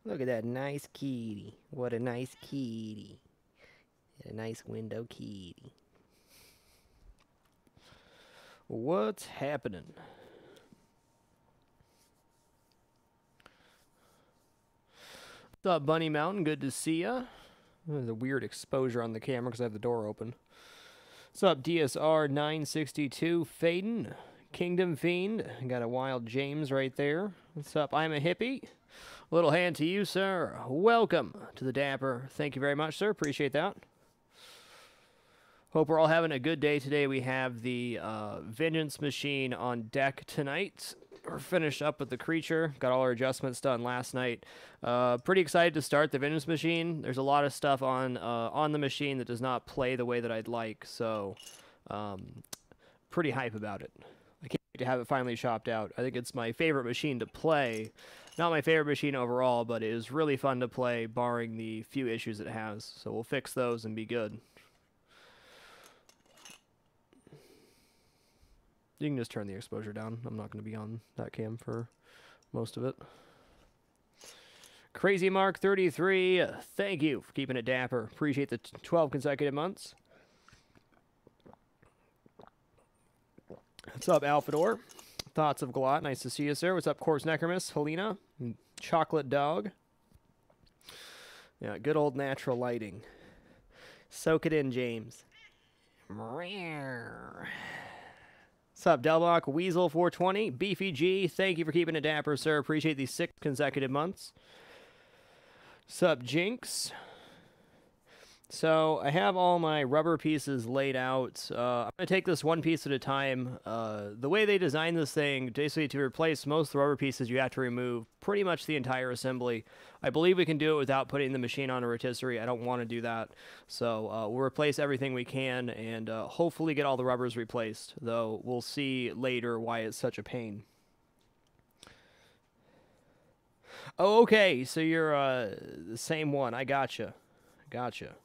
Look at that nice kitty. What a nice kitty. A nice window kitty. What's happening? What's up, Bunny Mountain? Good to see ya. There's a weird exposure on the camera because I have the door open. What's up, DSR 962 Faden? Kingdom Fiend. Got a Wild James right there. What's up? I'm a hippie. Little hand to you, sir. Welcome to the Dapper. Thank you very much, sir. Appreciate that. Hope we're all having a good day today. We have the Vengeance Machine on deck tonight. We're finished up with the creature. Got all our adjustments done last night. Pretty excited to start the Vengeance Machine. There's a lot of stuff on the machine that does not play the way that I'd like, so pretty hype about it. I can't wait to have it finally shopped out. I think it's my favorite machine to play. Not my favorite machine overall, but it is really fun to play, barring the few issues it has. So we'll fix those and be good. You can just turn the exposure down. I'm not going to be on that cam for most of it. Crazy Mark 33, thank you for keeping it dapper. Appreciate the 12 consecutive months. What's up, Alphador? Thoughts of Glot, nice to see you, sir. What's up, Corpse Necromus, Helena, Chocolate Dog. Yeah, good old natural lighting. Soak it in, James. What's up, Delbach, Weasel 420, Beefy G, thank you for keeping it dapper, sir. Appreciate these 6 consecutive months. What's up, Jinx? So I have all my rubber pieces laid out. I'm going to take this one piece at a time. The way they designed this thing, basically to replace most of the rubber pieces, you have to remove pretty much the entire assembly. I believe we can do it without putting the machine on a rotisserie. I don't want to do that. So we'll replace everything we can and hopefully get all the rubbers replaced, though we'll see later why it's such a pain. Oh, okay, so you're the same one. I gotcha. Gotcha.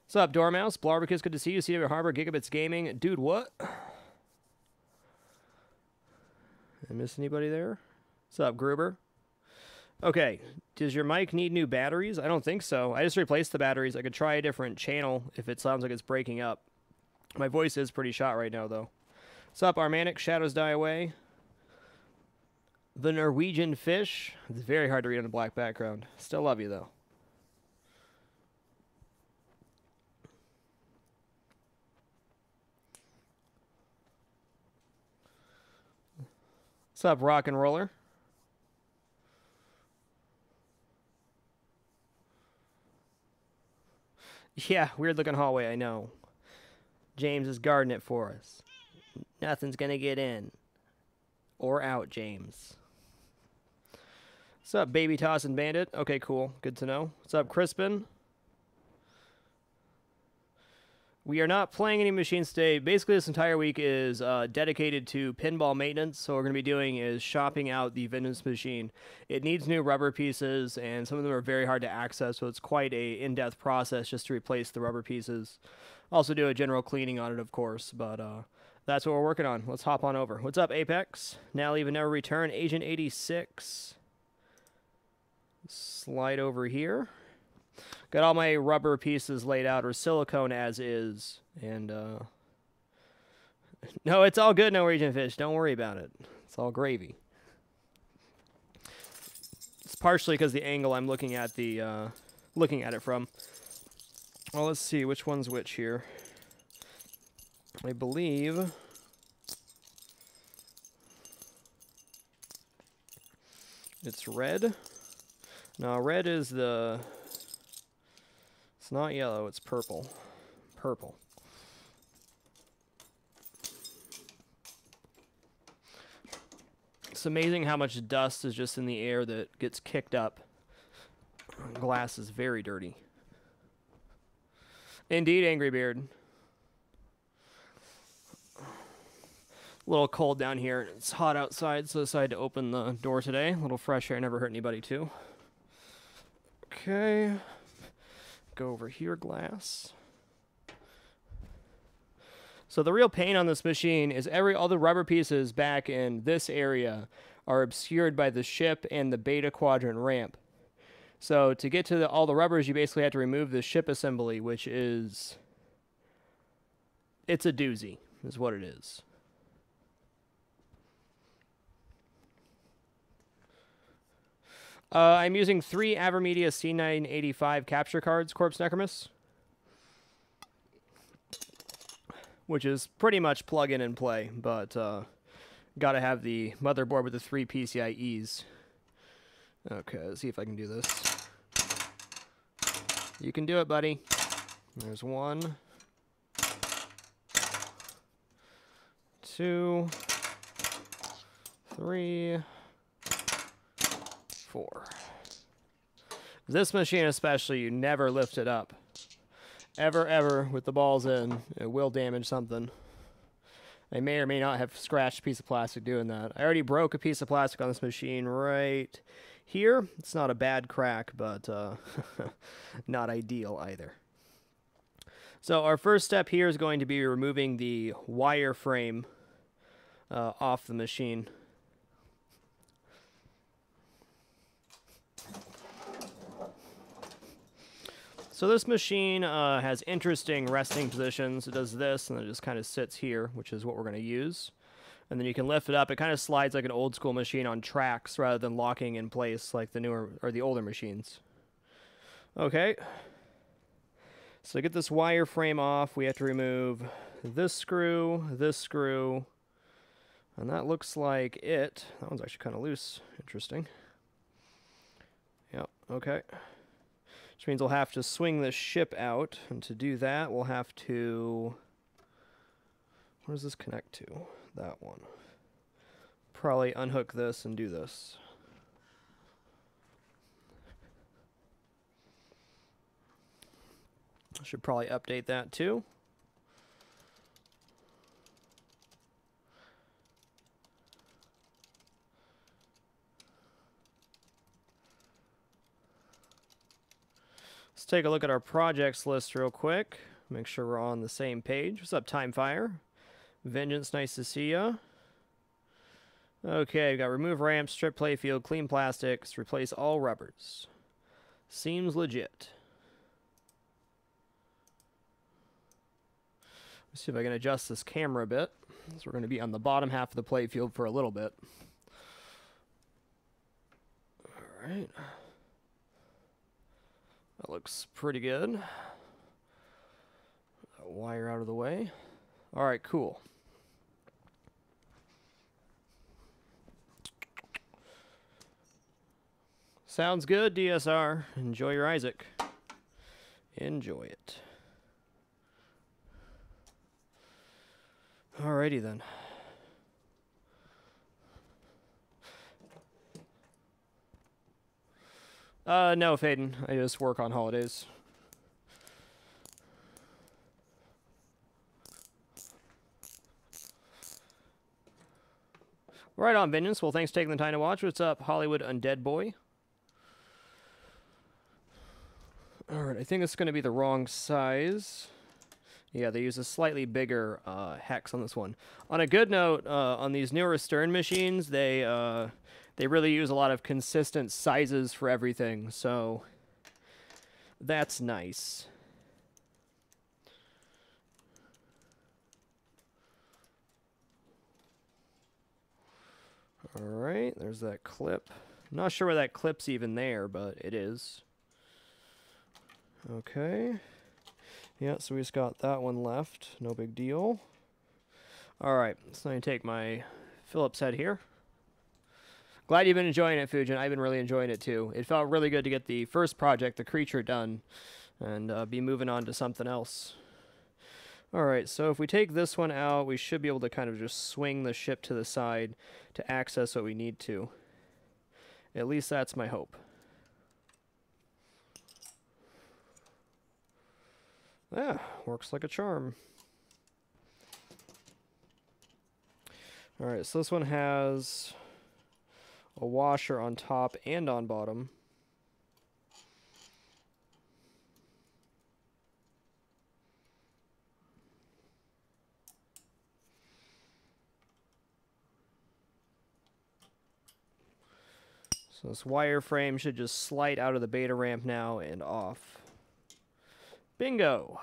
What's up, Dormouse? Blarbarkus, good to see you. CW Harbor, Gigabits Gaming. Dude, what? Did I miss anybody there? What's up, Gruber? Okay, does your mic need new batteries? I don't think so. I just replaced the batteries. I could try a different channel if it sounds like it's breaking up. My voice is pretty shot right now, though. What's up, Armanic? Shadows Die Away. The Norwegian Fish. It's very hard to read on a black background. Still love you, though. What's up, Rock and Roller? Yeah, weird looking hallway, I know. James is guarding it for us. Nothing's gonna get in. Or out, James. What's up, Baby Tossin' Bandit? Okay, cool. Good to know. What's up, Crispin? We are not playing any machines today. Basically, this entire week is dedicated to pinball maintenance. So what we're going to be doing is shopping out the Vengeance Machine. It needs new rubber pieces, and some of them are very hard to access, so it's quite a in-depth process just to replace the rubber pieces. Also do a general cleaning on it, of course, but that's what we're working on. Let's hop on over. What's up, Apex? Now Leave and Never Return. Agent 86. Slide over here. Got all my rubber pieces laid out, or silicone as is, and no, it's all good, Norwegian Fish. Don't worry about it. It's all gravy. It's partially because the angle I'm looking at it from. Well, let's see which one's which here. I believe it's red. No, red is the... It's not yellow, it's purple. Purple. It's amazing how much dust is just in the air that gets kicked up. Glass is very dirty. Indeed, Angry Beard. A little cold down here. It's hot outside, so I decided to open the door today. A little fresh air never hurt anybody, too. Okay. Go over here, glass. So the real pain on this machine is all the rubber pieces back in this area are obscured by the ship and the beta quadrant ramp. So to get to all the rubbers, you basically have to remove the ship assembly, which is... it's a doozy, is what it is. I'm using 3 Avermedia C985 capture cards, Corpse Necromus, which is pretty much plug in and play, but gotta have the motherboard with the 3 PCIe's. Okay, let's see if I can do this. You can do it, buddy. There's 1, 2, 3, 4. This machine especially, you never lift it up. Ever, with the balls in. It will damage something. I may or may not have scratched a piece of plastic doing that. I already broke a piece of plastic on this machine right here. It's not a bad crack, but not ideal either. So our first step here is going to be removing the wire frame off the machine. So this machine has interesting resting positions. It does this, and it just kind of sits here, which is what we're going to use. And then you can lift it up. It kind of slides like an old school machine on tracks rather than locking in place like the newer or the older machines. Okay. So to get this wire frame off, we have to remove this screw, and that looks like it. That one's actually kind of loose. Interesting. Yep, okay. Which means we'll have to swing this ship out, and to do that, we'll have to... What does this connect to? That one. Probably unhook this and do this. I should probably update that too. Let's take a look at our projects list real quick. Make sure we're on the same page. What's up, Timefire? Vengeance, nice to see ya. Okay, we got remove ramps, strip playfield, clean plastics, replace all rubbers. Seems legit. Let's see if I can adjust this camera a bit. So we're going to be on the bottom half of the playfield for a little bit. All right. That looks pretty good. That wire out of the way. All right, cool. Sounds good, DSR. Enjoy your Isaac. Enjoy it. Alrighty then. No, Faden. I just work on holidays. Right on, Vengeance. Well, thanks for taking the time to watch. What's up, Hollywood Undead Boy? Alright, I think it's going to be the wrong size. Yeah, they use a slightly bigger hex on this one. On a good note, on these newer Stern machines, they really use a lot of consistent sizes for everything, so that's nice. Alright, there's that clip. I'm not sure where that clip's even there, but it is. Okay. Yeah, so we just got that one left. No big deal. Alright, so I'm going to take my Phillips head here. Glad you've been enjoying it, Fujin. I've been really enjoying it too. It felt really good to get the first project, the creature, done, and be moving on to something else. Alright, so if we take this one out, we should be able to kind of just swing the ship to the side to access what we need to. At least that's my hope. Yeah, works like a charm. Alright, so this one has a washer on top and on bottom. So this wireframe should just slide out of the beta ramp now and off. Bingo!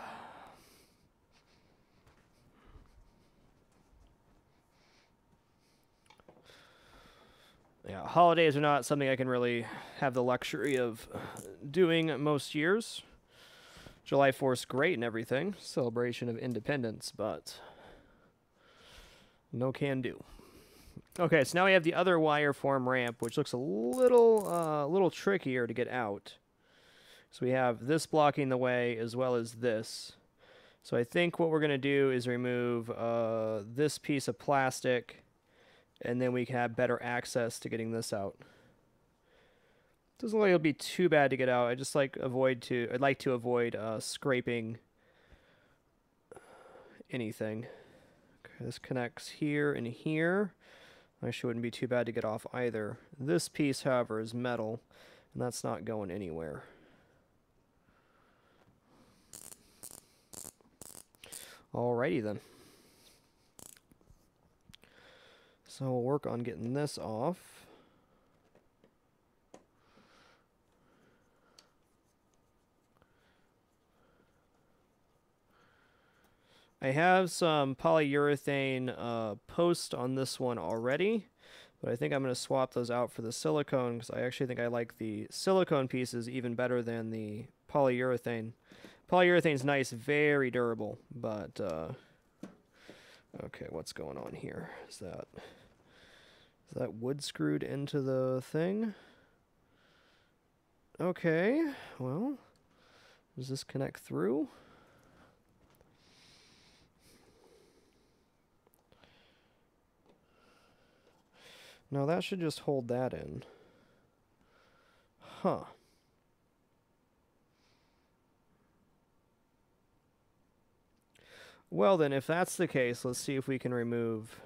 Yeah, holidays are not something I can really have the luxury of doing most years. July 4th's great and everything, celebration of independence, but no can do. Okay, so now we have the other wireform ramp, which looks a little trickier to get out. So we have this blocking the way as well as this. So I think what we're going to do is remove this piece of plastic, and then we can have better access to getting this out. Doesn't look like it'll be too bad to get out. I'd like to avoid scraping anything. Okay, this connects here and here. Actually wouldn't be too bad to get off either. This piece, however, is metal, and that's not going anywhere. Alrighty then. So we'll work on getting this off. I have some polyurethane post on this one already, but I think I'm going to swap those out for the silicone because I actually think I like the silicone pieces even better than the polyurethane. Polyurethane's nice, very durable, but okay, what's going on here? Is that wood screwed into the thing? Okay, well, does this connect through? No, that should just hold that in. Huh. Well then, if that's the case, let's see if we can remove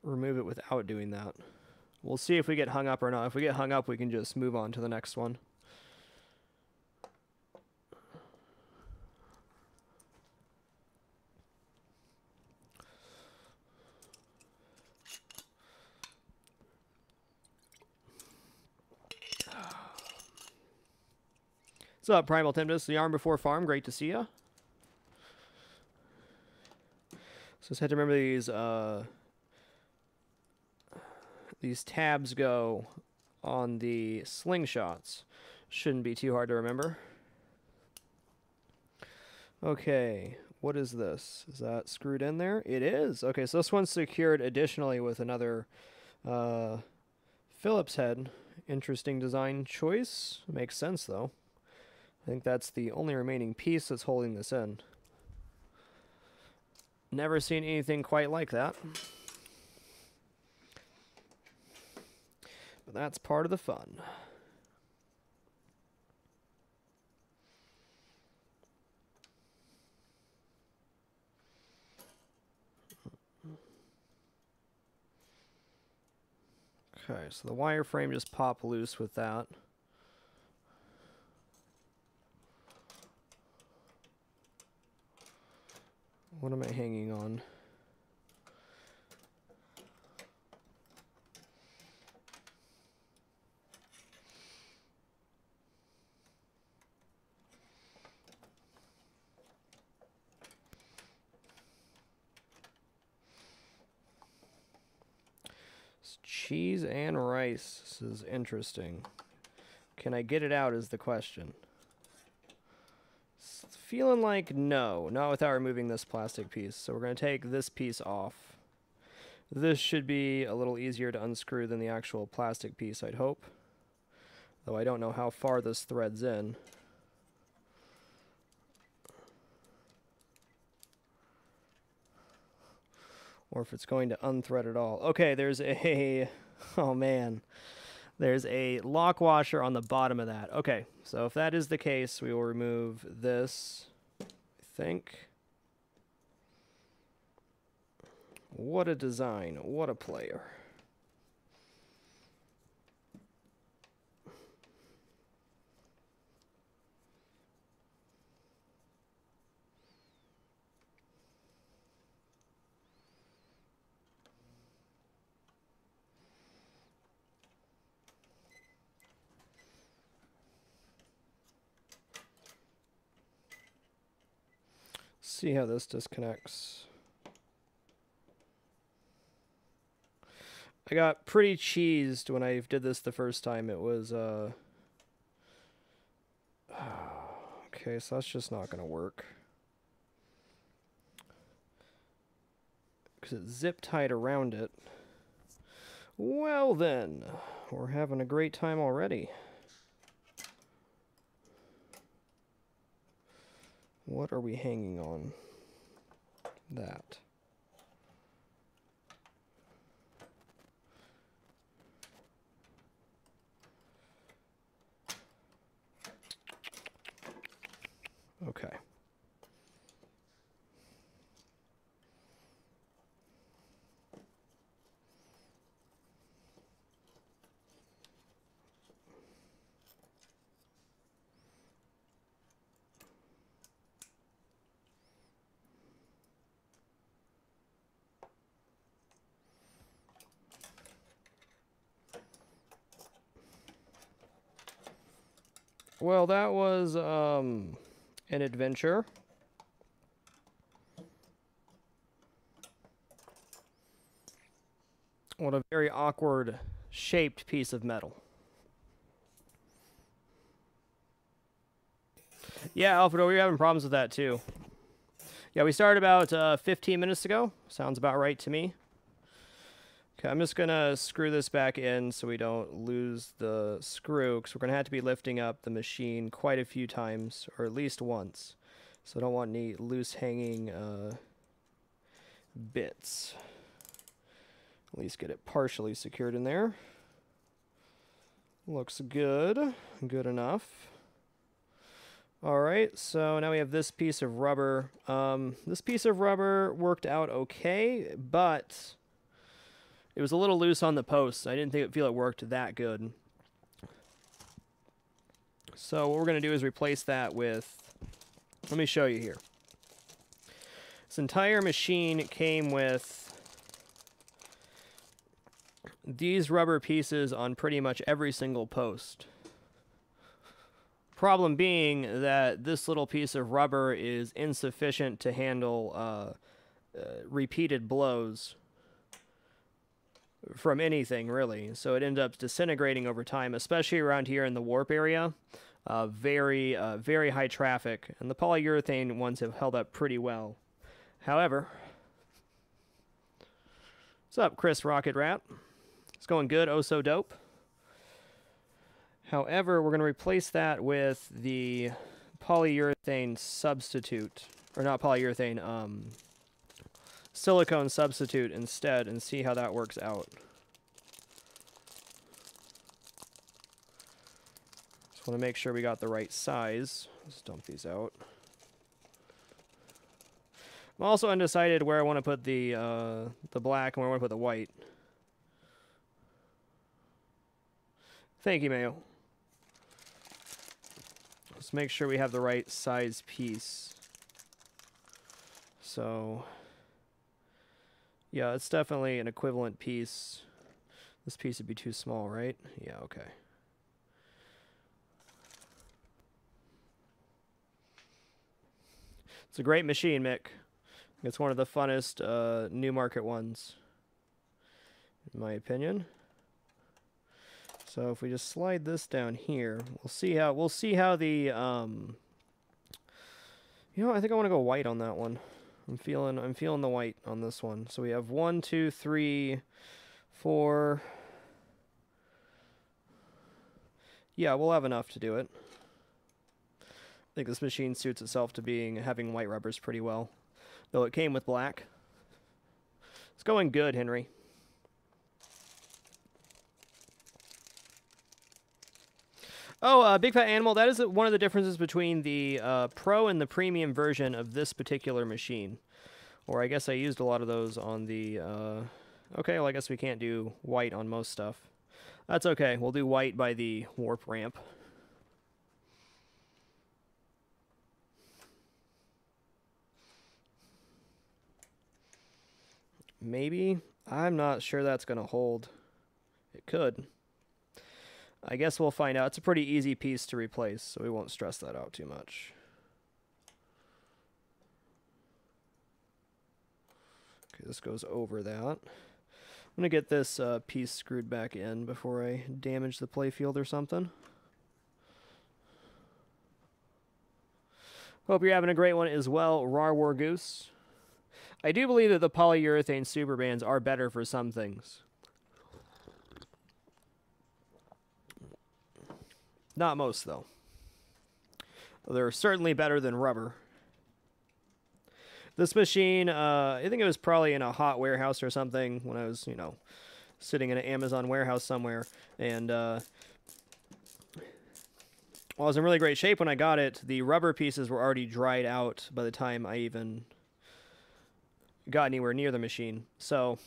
it without doing that. We'll see if we get hung up or not. If we get hung up, we can just move on to the next one. What's up, Primal Tempest? The Arm Before Farm, great to see ya. So just had to remember these tabs go on the slingshots. Shouldn't be too hard to remember. Okay, what is this? Is that screwed in there? It is. Okay, so this one's secured additionally with another Phillips head. Interesting design choice. Makes sense, though. I think that's the only remaining piece that's holding this in. Never seen anything quite like that. But that's part of the fun. Okay, so the wireframe just popped loose with that. What am I hanging on? It's cheese and rice. This is interesting. Can I get it out is the question. It's feeling like no, not without removing this plastic piece. So we're going to take this piece off. This should be a little easier to unscrew than the actual plastic piece, I'd hope. Though I don't know how far this threads in. Or if it's going to unthread at all. Okay, there's a... Oh, man. There's a lock washer on the bottom of that. Okay, so if that is the case, we will remove this, I think. What a design. What a player. see how this disconnects. I got pretty cheesed when I did this the first time. It was, okay, so that's just not going to work. Because it's zip tied around it. Well then, we're having a great time already. What are we hanging on? That. Okay. Well, that was an adventure. What a very awkward shaped piece of metal. Yeah, Alfredo, we were having problems with that too. Yeah, we started about 15 minutes ago. Sounds about right to me. Okay, I'm just going to screw this back in so we don't lose the screw, because we're going to have to be lifting up the machine quite a few times, or at least once. So I don't want any loose hanging bits. At least get it partially secured in there. Looks good. Good enough. Alright, so now we have this piece of rubber. This piece of rubber worked out okay, but it was a little loose on the posts. I didn't feel it worked that good. So what we're going to do is replace that with... Let me show you here. This entire machine came with these rubber pieces on pretty much every single post. Problem being that this little piece of rubber is insufficient to handle repeated blows from anything, really. So it ends up disintegrating over time, especially around here in the warp area. Very high traffic, and the polyurethane ones have held up pretty well. However, what's up, Chris Rocket Rat? It's going good, oh so dope. However, we're going to replace that with the polyurethane substitute, or not polyurethane, silicone substitute instead, and see how that works out. Just want to make sure we got the right size. Let's dump these out. I'm also undecided where I want to put the black and where I want to put the white. Thank you, Mayo. Let's make sure we have the right size piece. So, yeah, it's definitely an equivalent piece. This piece would be too small, right? Yeah, okay. It's a great machine, Mick. It's one of the funnest new market ones, in my opinion. So if we just slide this down here, we'll see how the you know, I think I want to go white on that one. I'm feeling the white on this one. So we have 1, 2, 3, 4. Yeah, we'll have enough to do it. I think this machine suits itself to having white rubbers pretty well, though it came with black. It's going good, Henry. Oh, Big Fat Animal, that is one of the differences between the Pro and the Premium version of this particular machine. Or I guess I used a lot of those on the... Okay, well I guess we can't do white on most stuff. That's okay, we'll do white by the warp ramp. Maybe? I'm not sure that's going to hold. It could. I guess we'll find out. It's a pretty easy piece to replace, so we won't stress that out too much. This goes over that. I'm going to get this piece screwed back in before I damage the playfield or something. Hope you're having a great one as well, Rar War Goose. I do believe that the polyurethane super bands are better for some things. Not most, though. They're certainly better than rubber. This machine, I think it was probably in a hot warehouse or something when I was, you know, sitting in an Amazon warehouse somewhere. And well, I was in really great shape when I got it. The rubber pieces were already dried out by the time I even got anywhere near the machine. So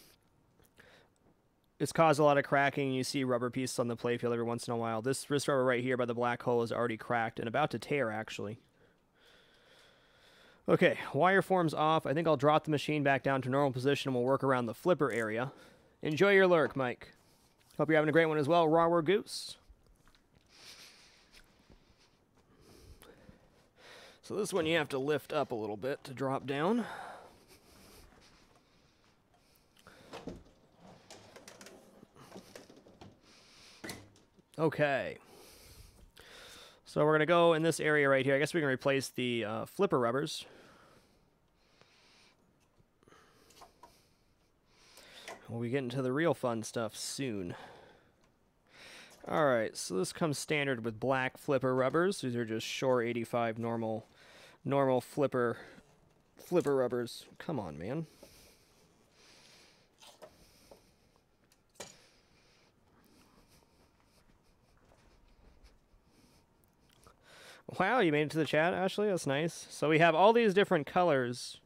it's caused a lot of cracking. You see rubber pieces on the playfield every once in a while. This wrist rubber right here by the black hole is already cracked and about to tear, actually. Okay, wire form's off. I think I'll drop the machine back down to normal position and we'll work around the flipper area. Enjoy your lurk, Mike. Hope you're having a great one as well, Raw Goose. So this one you have to lift up a little bit to drop down. Okay. So we're going to go in this area right here. I guess we can replace the flipper rubbers. We'll be getting to the real fun stuff soon. Alright, so this comes standard with black flipper rubbers. These are just Shore 85 normal flipper rubbers. Come on, man. Wow, you made it to the chat, Ashley. That's nice. So we have all these different colors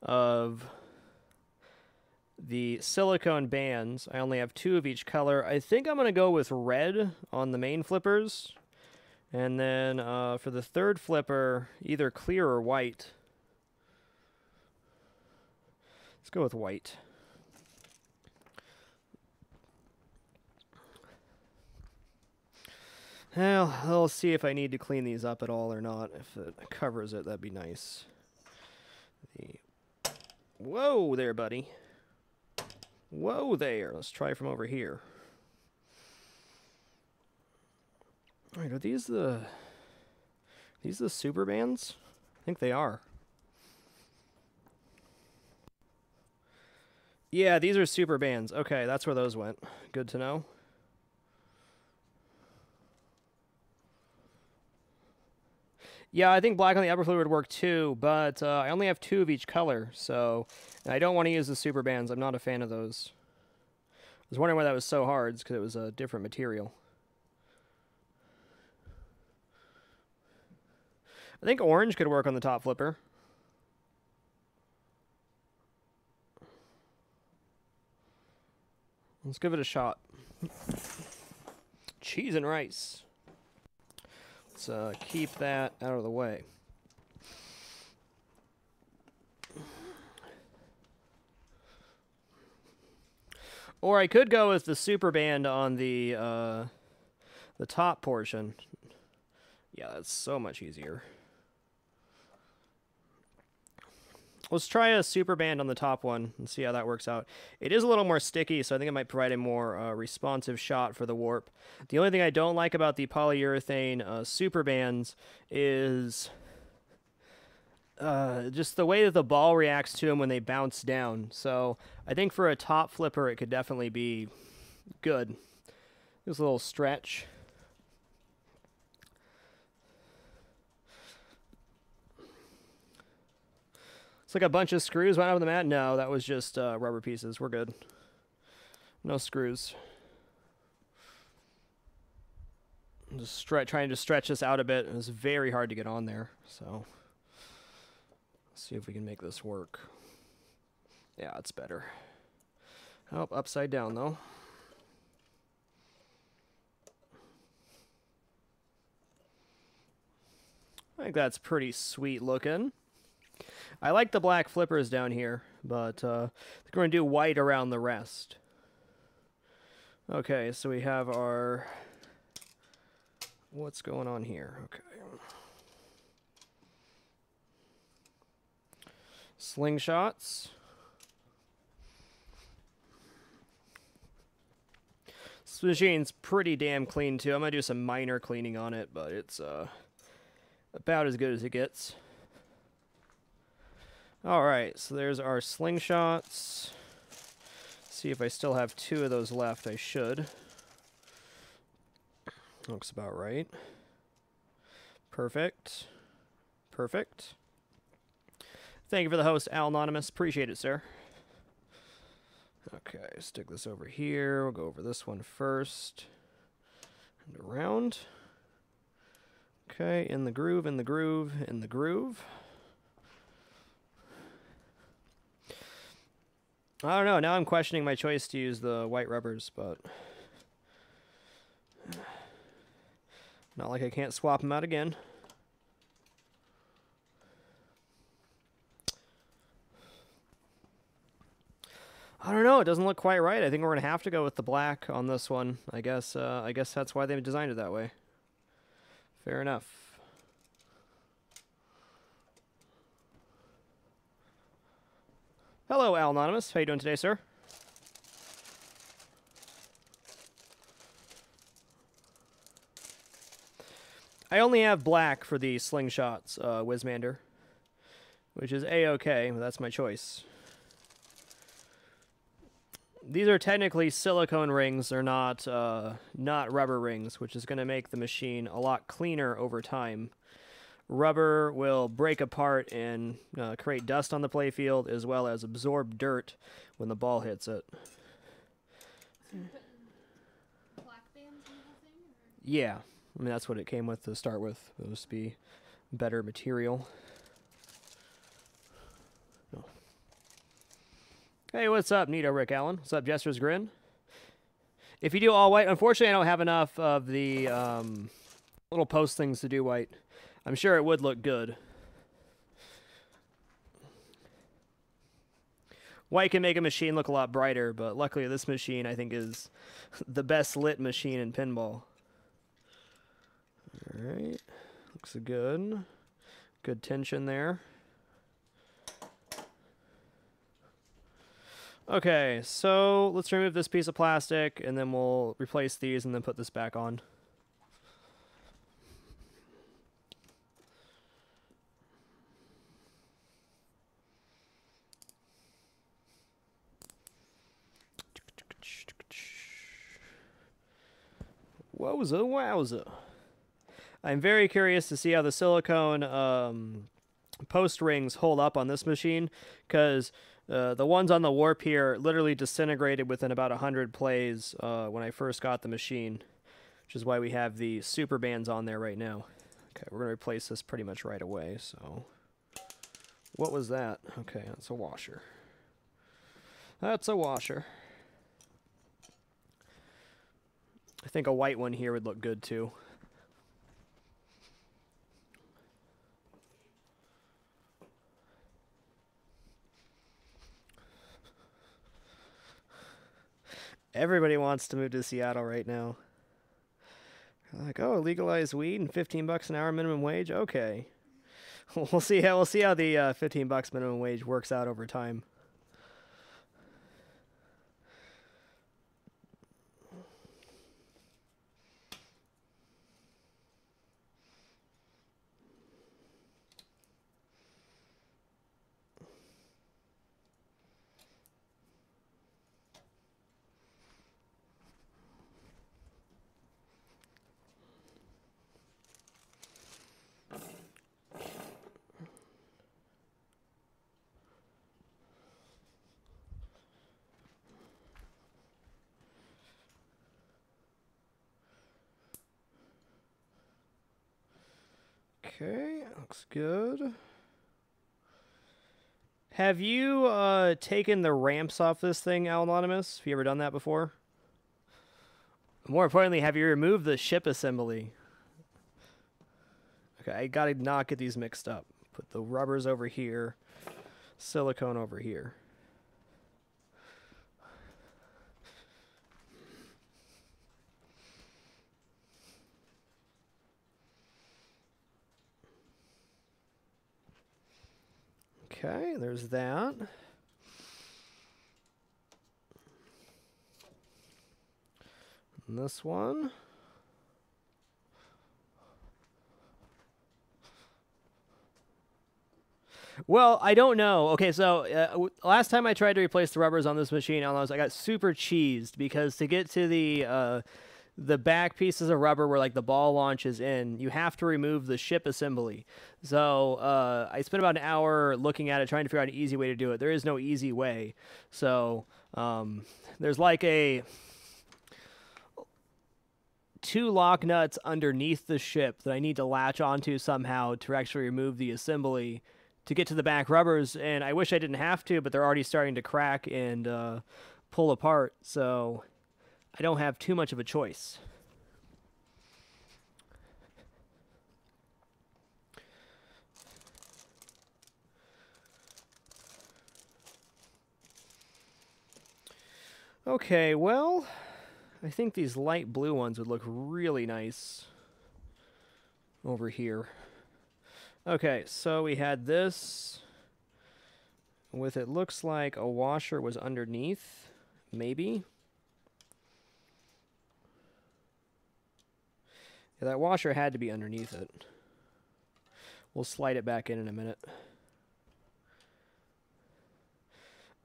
of the silicone bands. I only have 2 of each color. I think I'm going to go with red on the main flippers. And then for the third flipper, either clear or white. Let's go with white. Well, I'll see if I need to clean these up at all or not. If it covers it, that'd be nice. Whoa there, buddy. Whoa there. Let's try from over here. All right, are these the super bands? I think they are. Yeah, these are super bands. Okay, that's where those went. Good to know. Yeah, I think black on the upper fluid would work too, but I only have 2 of each color, so I don't want to use the super bands. I'm not a fan of those. I was wondering why that was so hard. It's because it was a different material. I think orange could work on the top flipper. Let's give it a shot. Cheese and rice. Let's keep that out of the way. Or I could go with the super band on the top portion. Yeah, that's so much easier. Let's try a super band on the top one and see how that works out. It is a little more sticky, so I think it might provide a more responsive shot for the warp. The only thing I don't like about the polyurethane super bands is just the way that the ball reacts to them when they bounce down. So I think for a top flipper, it could definitely be good. Just a little stretch. It's like a bunch of screws went out of the mat. No, that was just rubber pieces. We're good. No screws. I'm just trying to stretch this out a bit. It was very hard to get on there. So let's see if we can make this work. Yeah, it's better. Oh, upside down though. I think that's pretty sweet looking. I like the black flippers down here, but we're going to do white around the rest. Okay, so we have our... What's going on here? Okay. Slingshots. This machine's pretty damn clean too. I'm gonna do some minor cleaning on it, but it's about as good as it gets. Alright, so there's our slingshots. See if I still have 2 of those left. I should. Looks about right. Perfect. Perfect. Thank you for the host, Al Anonymous. Appreciate it, sir. Okay, stick this over here. We'll go over this one first. And around. Okay, in the groove, in the groove, in the groove. I don't know. Now I'm questioning my choice to use the white rubbers, but not like I can't swap them out again. I don't know. It doesn't look quite right. I think we're gonna have to go with the black on this one. I guess that's why they designed it that way. Fair enough. Hello, Al Anonymous. How you doing today, sir? I only have black for the slingshots, Wizmander, which is A-okay, but that's my choice. These are technically silicone rings. They're not rubber rings, which is going to make the machine a lot cleaner over time. Rubber will break apart and create dust on the playfield, as well as absorb dirt when the ball hits it. Black bands and everything? Yeah, I mean that's what it came with to start with. It was to be better material. Oh. Hey, what's up, Nito Rick Allen? What's up, Jester's Grin? If you do all white, unfortunately, I don't have enough of the little post things to do white. I'm sure it would look good. White can make a machine look a lot brighter, but luckily this machine, I think, is the best lit machine in pinball. Alright. Looks good. Good tension there. Okay, so let's remove this piece of plastic, and then we'll replace these and then put this back on. Wowza, wowza. I'm very curious to see how the silicone post rings hold up on this machine, because the ones on the warp here literally disintegrated within about 100 plays when I first got the machine, which is why we have the super bands on there right now. Okay, we're going to replace this pretty much right away. So, what was that? Okay, that's a washer. That's a washer. I think a white one here would look good too. Everybody wants to move to Seattle right now. Like, oh, legalize weed and $15 an hour minimum wage. Okay, we'll see how the $15 minimum wage works out over time. Okay, looks good. Have you taken the ramps off this thing, Al Anonymous? Have you ever done that before? More importantly, have you removed the ship assembly? Okay, I gotta not get these mixed up. Put the rubbers over here, silicone over here. Okay, there's that. And this one. Well, I don't know. Okay, so last time I tried to replace the rubbers on this machine, I got super cheesed because to get to the back pieces of rubber where like the ball launches in, you have to remove the ship assembly. So I spent about an hour looking at it, trying to figure out an easy way to do it. There is no easy way. So there's like two lock nuts underneath the ship that I need to latch onto somehow to actually remove the assembly to get to the back rubbers, and I wish I didn't have to, but they're already starting to crack and pull apart, so I don't have too much of a choice. Okay, well, I think these light blue ones would look really nice over here. Okay, so we had this with it looks like a washer was underneath, maybe. Yeah, that washer had to be underneath it. We'll slide it back in a minute.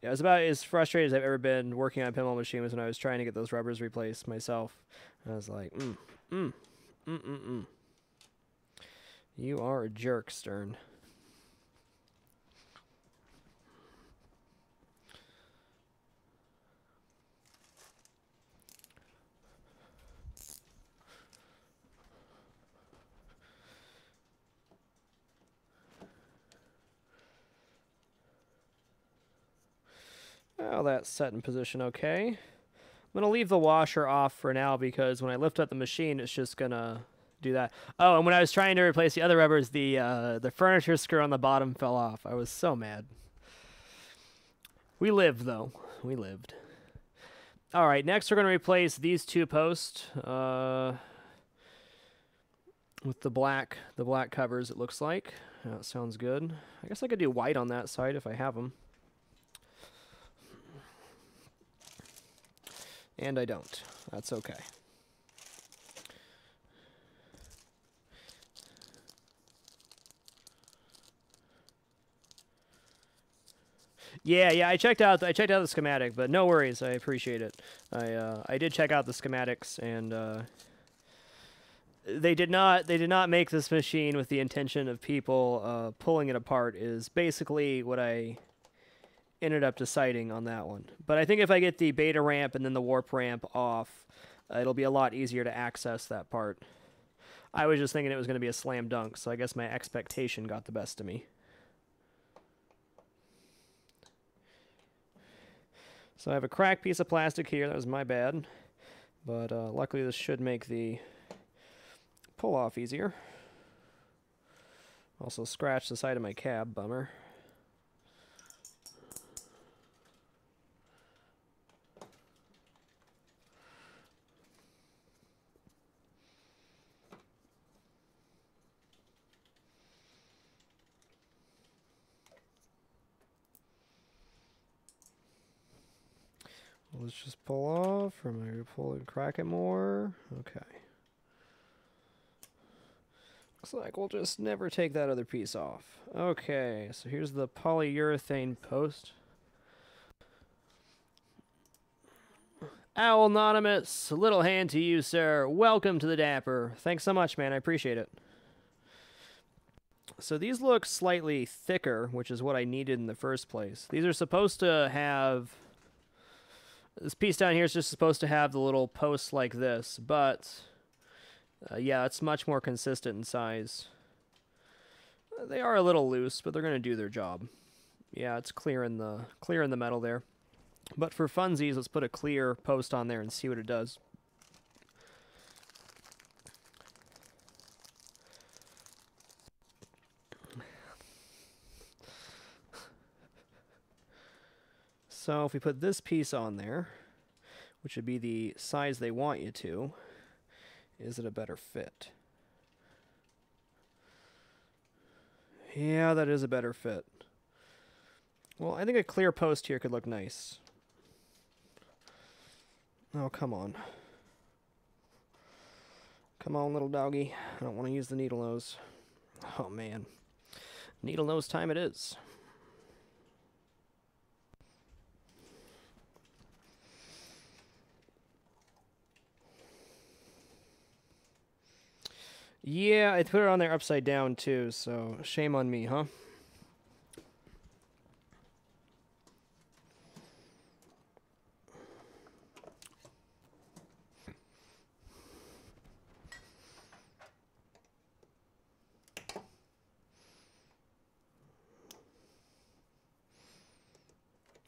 Yeah, it was about as frustrated as I've ever been working on a pinball machine was when I was trying to get those rubbers replaced myself. I was like, You are a jerk, Stern. Well, that's set in position okay. I'm going to leave the washer off for now because when I lift up the machine, it's just going to do that. Oh, and when I was trying to replace the other rubbers, the furniture screw on the bottom fell off. I was so mad. We lived, though. We lived. All right, next we're going to replace these two posts with the black covers, it looks like. That sounds good. I guess I could do white on that side if I have them. And I don't. That's okay. Yeah, I checked out the schematic, but no worries, I appreciate it. I did check out the schematics, and they did not make this machine with the intention of people pulling it apart. Is basically what I ended up deciding on that one. But I think if I get the beta ramp and then the warp ramp off, it'll be a lot easier to access that part. I was just thinking it was going to be a slam dunk, so I guess my expectation got the best of me. So I have a cracked piece of plastic here. That was my bad. But luckily this should make the pull-off easier. Also scratched the side of my cab, bummer. Let's just pull off, or am I going to pull and crack it more? Okay. Looks like we'll just never take that other piece off. Okay, so here's the polyurethane post. Owl Anonymous, little hand to you, sir. Welcome to the Dapper. Thanks so much, man. I appreciate it. So these look slightly thicker, which is what I needed in the first place. These are supposed to have... This piece down here is just supposed to have the little posts like this, but yeah, it's much more consistent in size. They are a little loose, but they're going to do their job. Yeah, it's clear in the metal there. But for funsies, let's put a clear post on there and see what it does. So if we put this piece on there, which would be the size they want you to, is it a better fit? Yeah, that is a better fit. Well, I think a clear post here could look nice. Oh, come on. Come on, little doggy. I don't want to use the needle nose. Oh, man. Needle nose time it is. Yeah, I put it on there upside down, too, so shame on me, huh?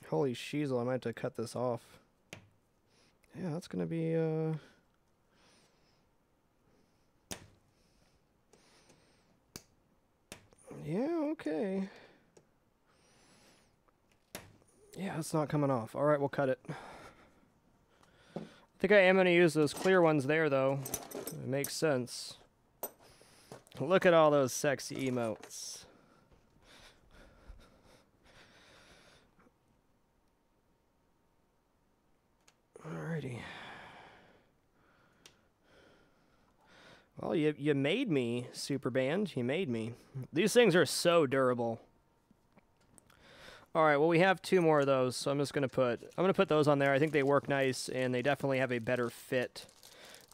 Holy shizzle, I might have to cut this off. Yeah, that's gonna be, yeah, okay. Yeah, it's not coming off. Alright, we'll cut it. I think I am gonna use those clear ones there, though. It makes sense. Look at all those sexy emotes. Alrighty. Well, you made me, Super Band. You made me. These things are so durable. Alright, well we have 2 more of those, so I'm gonna put those on there. I think they work nice, and they definitely have a better fit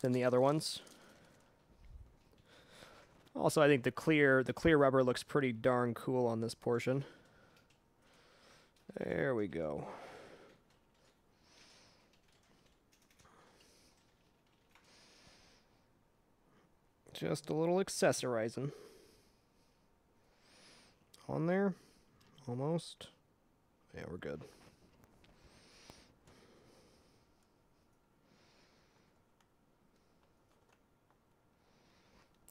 than the other ones. Also, I think the clear rubber looks pretty darn cool on this portion. There we go. Just a little accessorizing. On there. Almost. Yeah, we're good.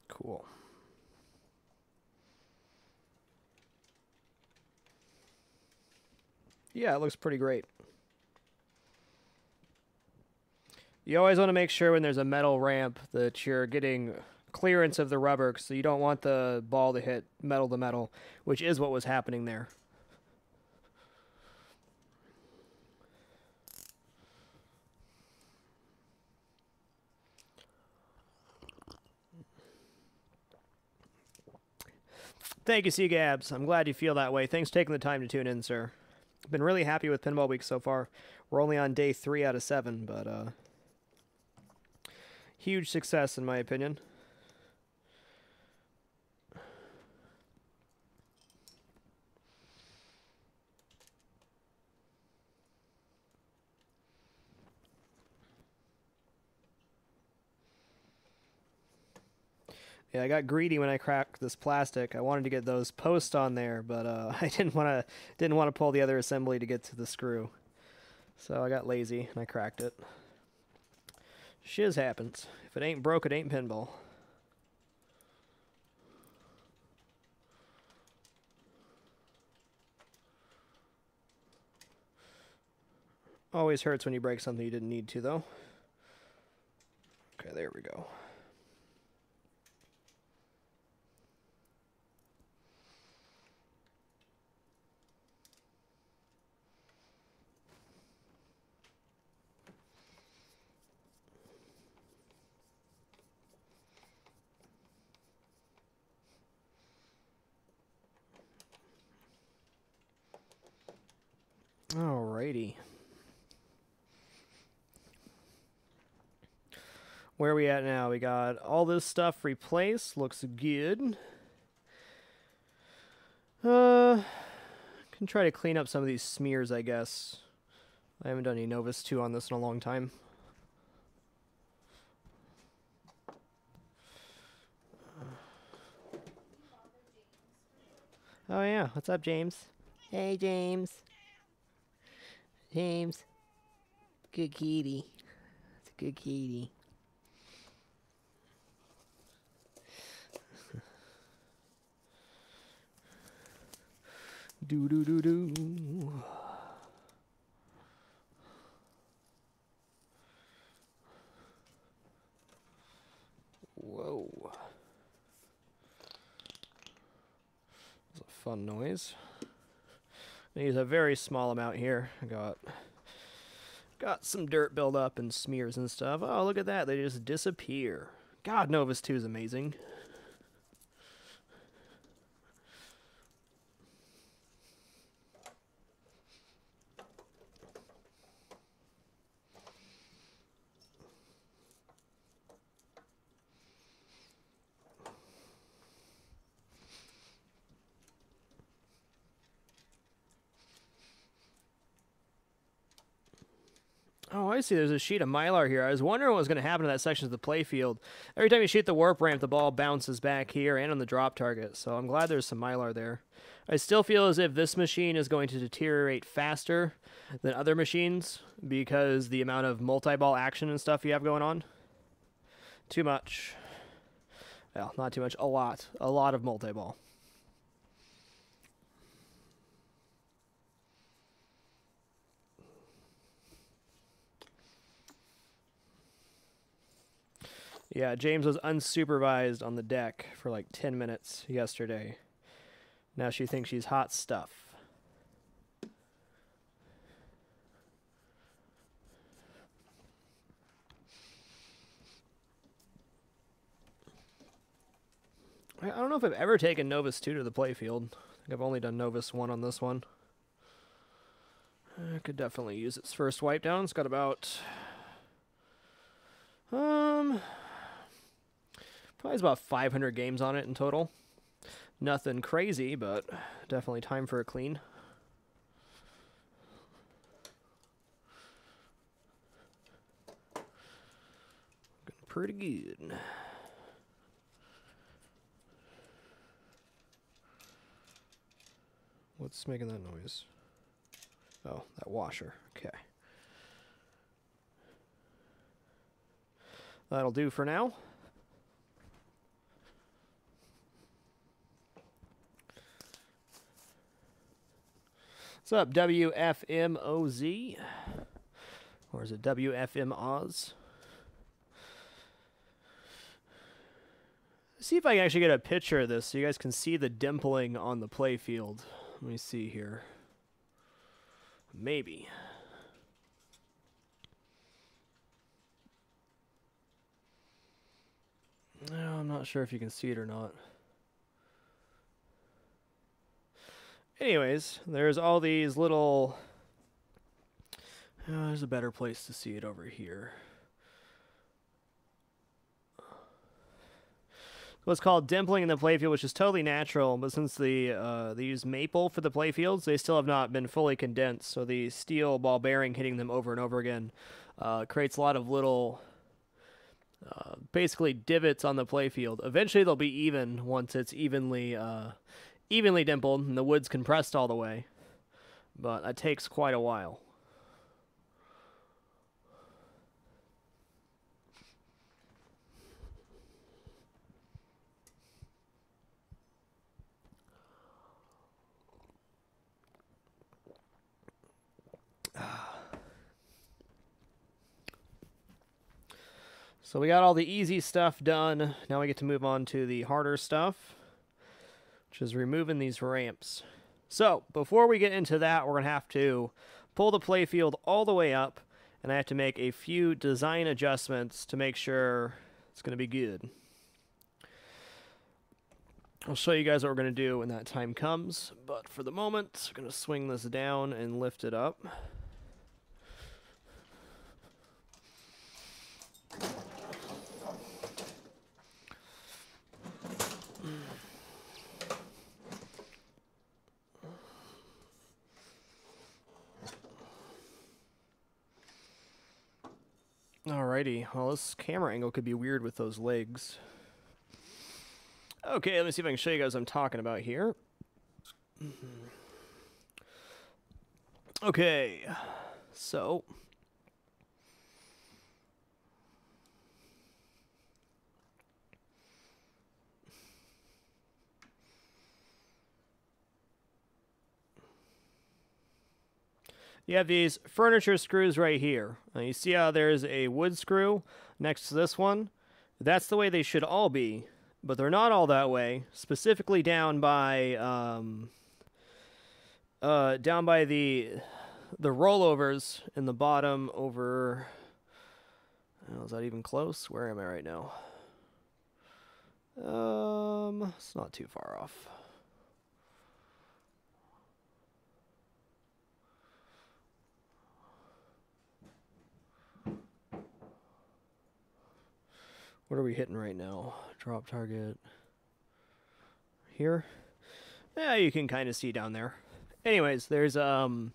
Cool. Yeah, it looks pretty great. You always want to make sure when there's a metal ramp that you're getting clearance of the rubber, so you don't want the ball to hit metal to metal, which is what was happening there. Thank you, C-Gabs. I'm glad you feel that way. Thanks for taking the time to tune in, sir. I've been really happy with Pinball Week so far. We're only on day 3 out of 7, but huge success in my opinion. Yeah, I got greedy when I cracked this plastic. I wanted to get those posts on there, but I didn't want to pull the other assembly to get to the screw. So I got lazy and I cracked it. Shiz happens. If it ain't broke, it ain't pinball. Always hurts when you break something you didn't need to, though. Okay, there we go. Alrighty. Where are we at now? We got all this stuff replaced. Looks good. Can try to clean up some of these smears, I guess. I haven't done any Novus 2 on this in a long time. Oh yeah, what's up, James? Hey, James. James. Good kitty. It's a good kitty. Do do do do. Whoa. That's a fun noise. I use a very small amount here. I got some dirt build up and smears and stuff. Oh, look at that. They just disappear. God, Novus 2 is amazing. Oh, I see. There's a sheet of Mylar here. I was wondering what was going to happen to that section of the playfield. Every time you shoot the warp ramp, the ball bounces back here and on the drop target. So I'm glad there's some Mylar there. I still feel as if this machine is going to deteriorate faster than other machines because the amount of multi-ball action and stuff you have going on. Too much. Well, not too much. A lot. A lot of multi-ball. Yeah, James was unsupervised on the deck for like 10 minutes yesterday. Now she thinks she's hot stuff. I don't know if I've ever taken Novus 2 to the playfield. I think I've only done Novus 1 on this one. I could definitely use its first wipe down. It's got about... probably has about 500 games on it in total. Nothing crazy, but definitely time for a clean. Looking pretty good. What's making that noise? Oh, that washer. Okay. That'll do for now. What's up, WFMOZ? Or is it WFMOZ? See if I can actually get a picture of this so you guys can see the dimpling on the playfield. Let me see here. Maybe. No, I'm not sure if you can see it or not. Anyways, there's all these little... Oh, there's a better place to see it over here. What's called dimpling in the playfield, which is totally natural, but since they use maple for the playfields, they still have not been fully condensed, so the steel ball bearing hitting them over and over again creates a lot of little... basically divots on the playfield. Eventually they'll be even once it's evenly dimpled and the wood's compressed all the way, but that takes quite a while. So we got all the easy stuff done. Now we get to move on to the harder stuff, which is removing these ramps. So before we get into that, we're going to have to pull the playfield all the way up, and I have to make a few design adjustments to make sure it's going to be good. I'll show you guys what we're going to do when that time comes, but for the moment, I'm going to swing this down and lift it up. Alrighty, well this camera angle could be weird with those legs. Okay, let me see if I can show you guys what I'm talking about here. Okay, so... you have these furniture screws right here. You see how there's a wood screw next to this one? That's the way they should all be, but they're not all that way. Specifically down by the rollovers in the bottom over. Oh, is that even close? Where am I right now? It's not too far off. What are we hitting right now? Drop target. Here? Yeah, you can kind of see down there. Anyways, there's several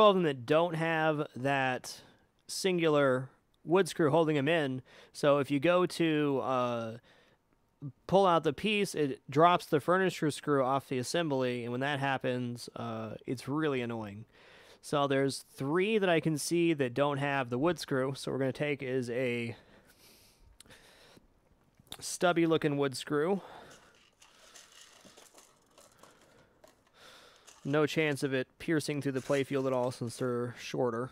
of them that don't have that singular wood screw holding them in. So if you go to pull out the piece, it drops the furniture screw off the assembly, and when that happens, it's really annoying. So there's 3 that I can see that don't have the wood screw. So what we're going to take is a stubby looking wood screw. No chance of it piercing through the playfield at all since they're shorter.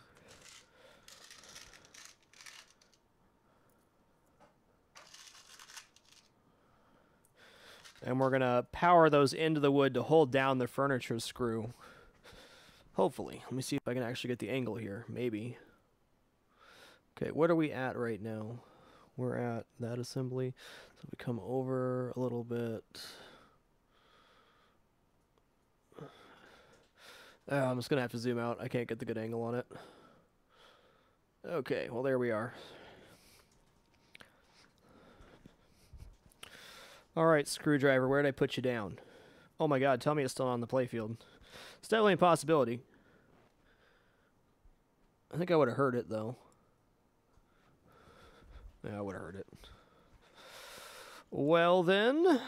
And we're going to power those into the wood to hold down the furniture screw. Hopefully. Let me see if I can actually get the angle here. Maybe. Okay, what are we at right now? We're at that assembly. So we come over a little bit. I'm just going to have to zoom out. I can't get the good angle on it. Okay, well, there we are. All right, screwdriver, where did I put you down? Oh my god, tell me it's still on the playfield. It's definitely a possibility. I think I would have heard it, though. Yeah, I would have heard it. Well, then.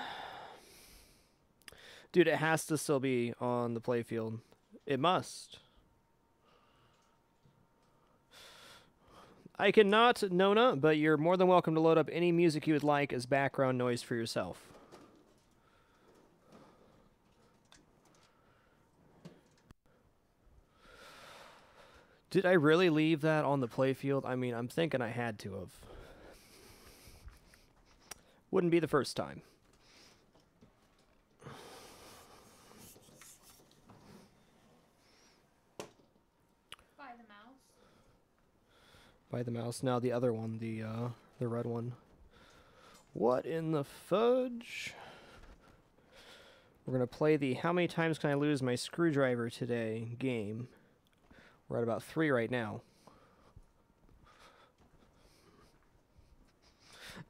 Dude, it has to still be on the playfield. It must. I cannot, Nona, but you're more than welcome to load up any music you would like as background noise for yourself. Did I really leave that on the playfield? I mean, I'm thinking I had to have. Wouldn't be the first time. By the mouse. By the mouse. Now the other one, the red one. What in the fudge? We're gonna play the how many times can I lose my screwdriver today game. We're at about 3 right now.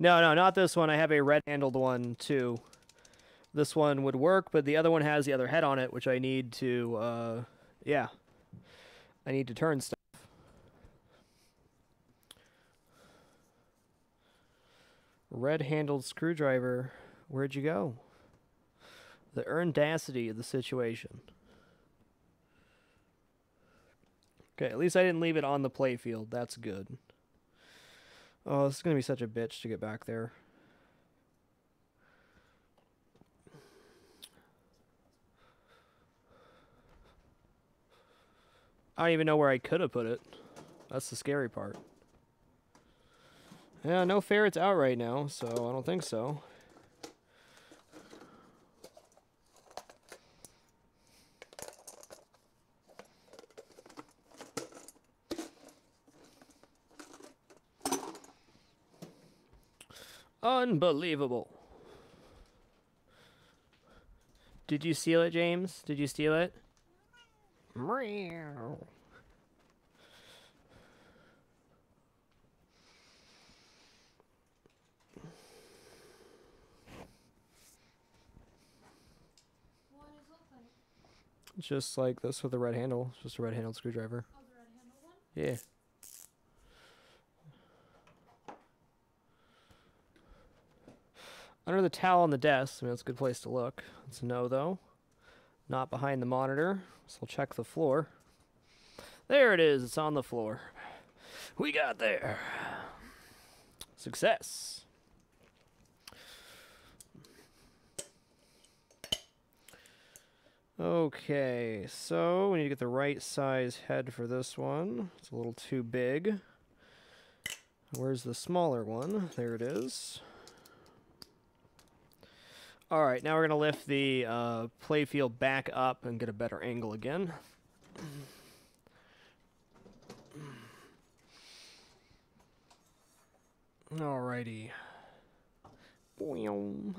No, not this one. I have a red-handled one, too. This one would work, but the other one has the other head on it, which I need to, yeah. I need to turn stuff. Red-handled screwdriver. Where'd you go? The earndacity of the situation. Okay, at least I didn't leave it on the playfield. That's good. Oh, this is going to be such a bitch to get back there. I don't even know where I could have put it. That's the scary part. Yeah, no ferrets out right now, so I don't think so. Unbelievable. Did you steal it, James? Did you steal it? Meow. What does it look like? Just like this with a red handle. It's just a red-handled screwdriver. Oh, the red handle one? Yeah. Under the towel on the desk. I mean, that's a good place to look. It's a no, though. Not behind the monitor. So we'll check the floor. There it is. It's on the floor. We got there. Success. Okay, so we need to get the right size head for this one. It's a little too big. Where's the smaller one? There it is. All right, now we're going to lift the playfield back up and get a better angle again. Alrighty. Boing.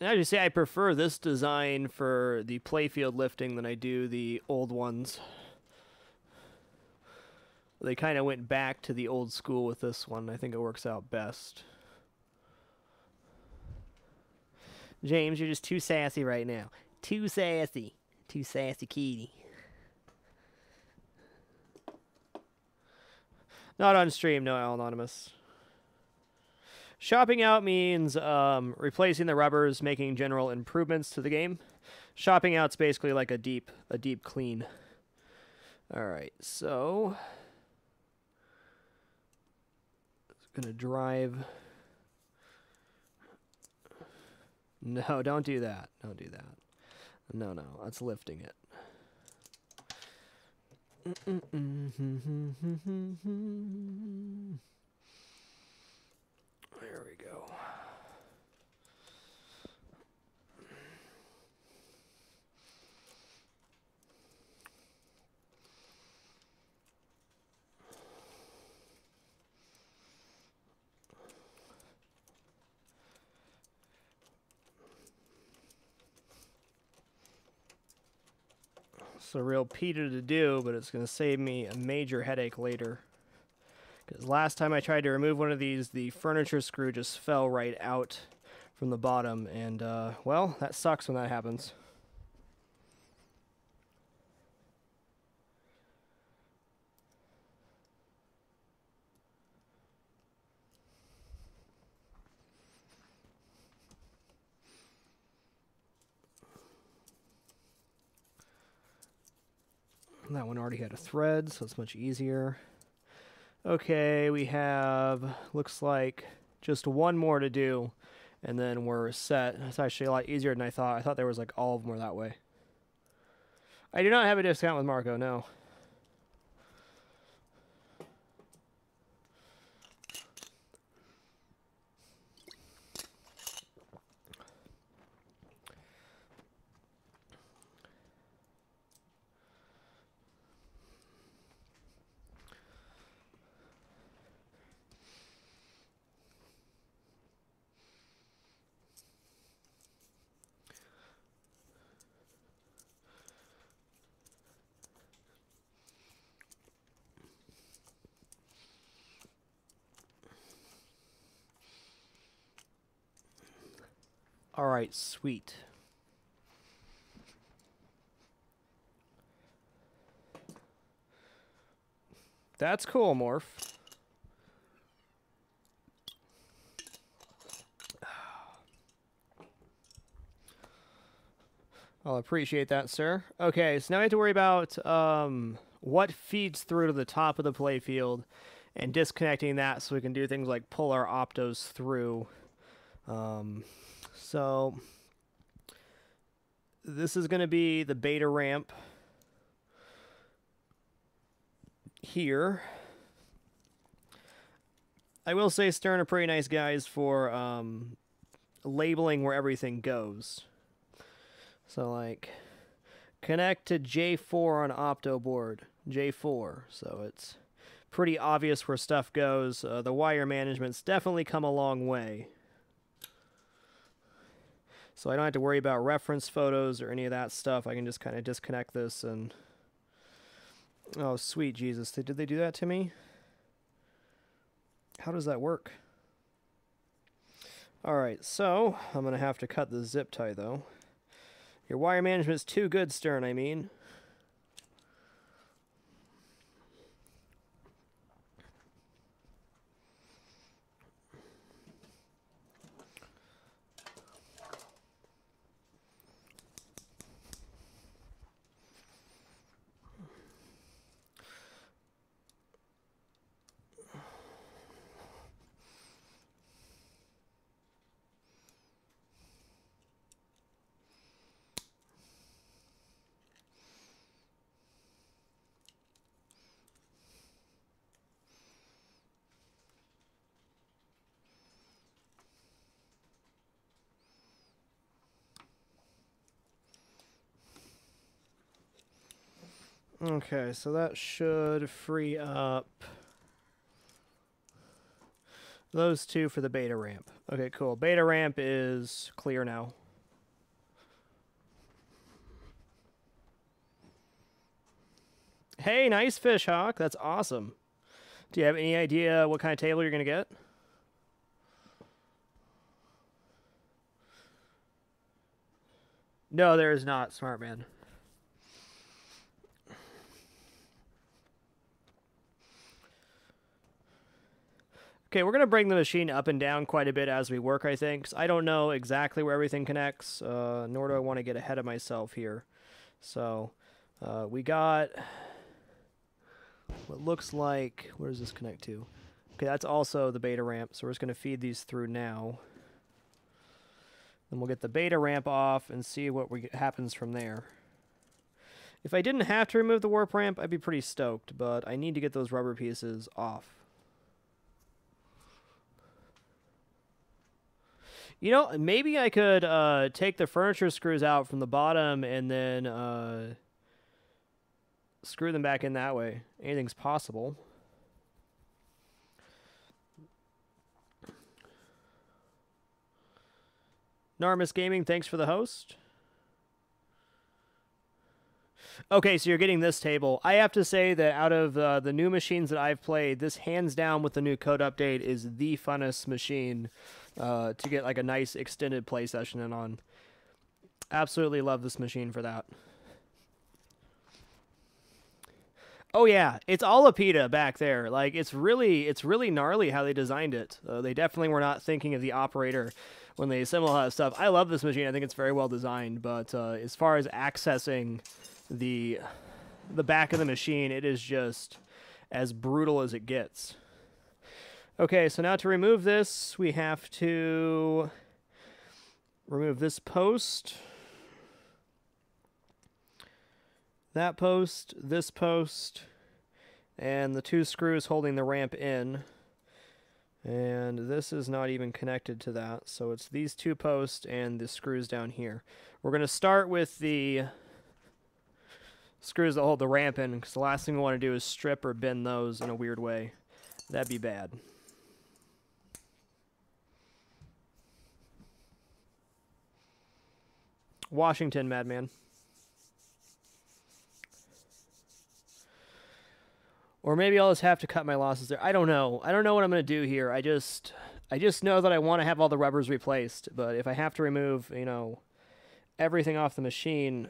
Now, you say I prefer this design for the playfield lifting than I do the old ones. They kind of went back to the old school with this one. I think it works out best. James, you're just too sassy right now. Too sassy. Too sassy kitty. Not on stream, no, Anonymous. Shopping out means replacing the rubbers, making general improvements to the game. Shopping out's basically like a deep clean. Alright, so it's gonna drive. No, don't do that. Don't do that. No, that's lifting it. There we go. It's a real Peter to do, but it's going to save me a major headache later. Because last time I tried to remove one of these, the furniture screw just fell right out from the bottom. And, well, that sucks when that happens. That one already had a thread, so it's much easier. Okay, we have, looks like, just one more to do, and then we're set. It's actually a lot easier than I thought. I thought there was like all of them were that way. I do not have a discount with Marco, no. All right, sweet. That's cool, Morph. I'll appreciate that, sir. Okay, so now I have to worry about what feeds through to the top of the playfield and disconnecting that so we can do things like pull our optos through. So this is going to be the beta ramp here. I will say Stern are pretty nice guys for labeling where everything goes. So like connect to J4 on opto board, J4. So it's pretty obvious where stuff goes. The wire management's definitely come a long way. So I don't have to worry about reference photos or any of that stuff. I can just kind of disconnect this and... Oh, sweet Jesus. Did they do that to me? How does that work? Alright, so I'm going to have to cut the zip tie, though. Your wire management's too good, Stern, I mean. Okay, so that should free up Those two for the beta ramp. Okay, cool. Beta ramp is clear now. Hey, nice fish, Hawk. That's awesome. Do you have any idea what kind of table you're going to get? No, there is not, smart man. Okay, we're going to bring the machine up and down quite a bit as we work, I think. 'Cause I don't know exactly where everything connects, nor do I want to get ahead of myself here. So, we got what looks like... Where does this connect to? Okay, that's also the beta ramp, so we're just going to feed these through now. Then we'll get the beta ramp off and see what happens from there. If I didn't have to remove the warp ramp, I'd be pretty stoked, but I need to get those rubber pieces off. You know, maybe I could take the furniture screws out from the bottom and then screw them back in that way. Anything's possible. Narmis Gaming, thanks for the host. Okay, so you're getting this table. I have to say that out of the new machines that I've played, this hands down with the new code update is the funnest machine to get like a nice extended play session in on. Absolutely love this machine for that. Oh yeah, it's all a PETA back there. Like it's really gnarly how they designed it. They definitely were not thinking of the operator when they assemble all that stuff. I love this machine. I think it's very well designed, but as far as accessing the back of the machine, it is just as brutal as it gets. Okay, so now to remove this, we have to remove this post, that post, this post, and the two screws holding the ramp in. And this is not even connected to that, so it's these two posts and the screws down here. We're going to start with the screws that hold the ramp in, because the last thing we want to do is strip or bend those in a weird way. That'd be bad. Washington, Madman. Or maybe I'll just have to cut my losses there. I don't know. I don't know what I'm going to do here. I just know that I want to have all the rubbers replaced. But if I have to remove, you know, everything off the machine,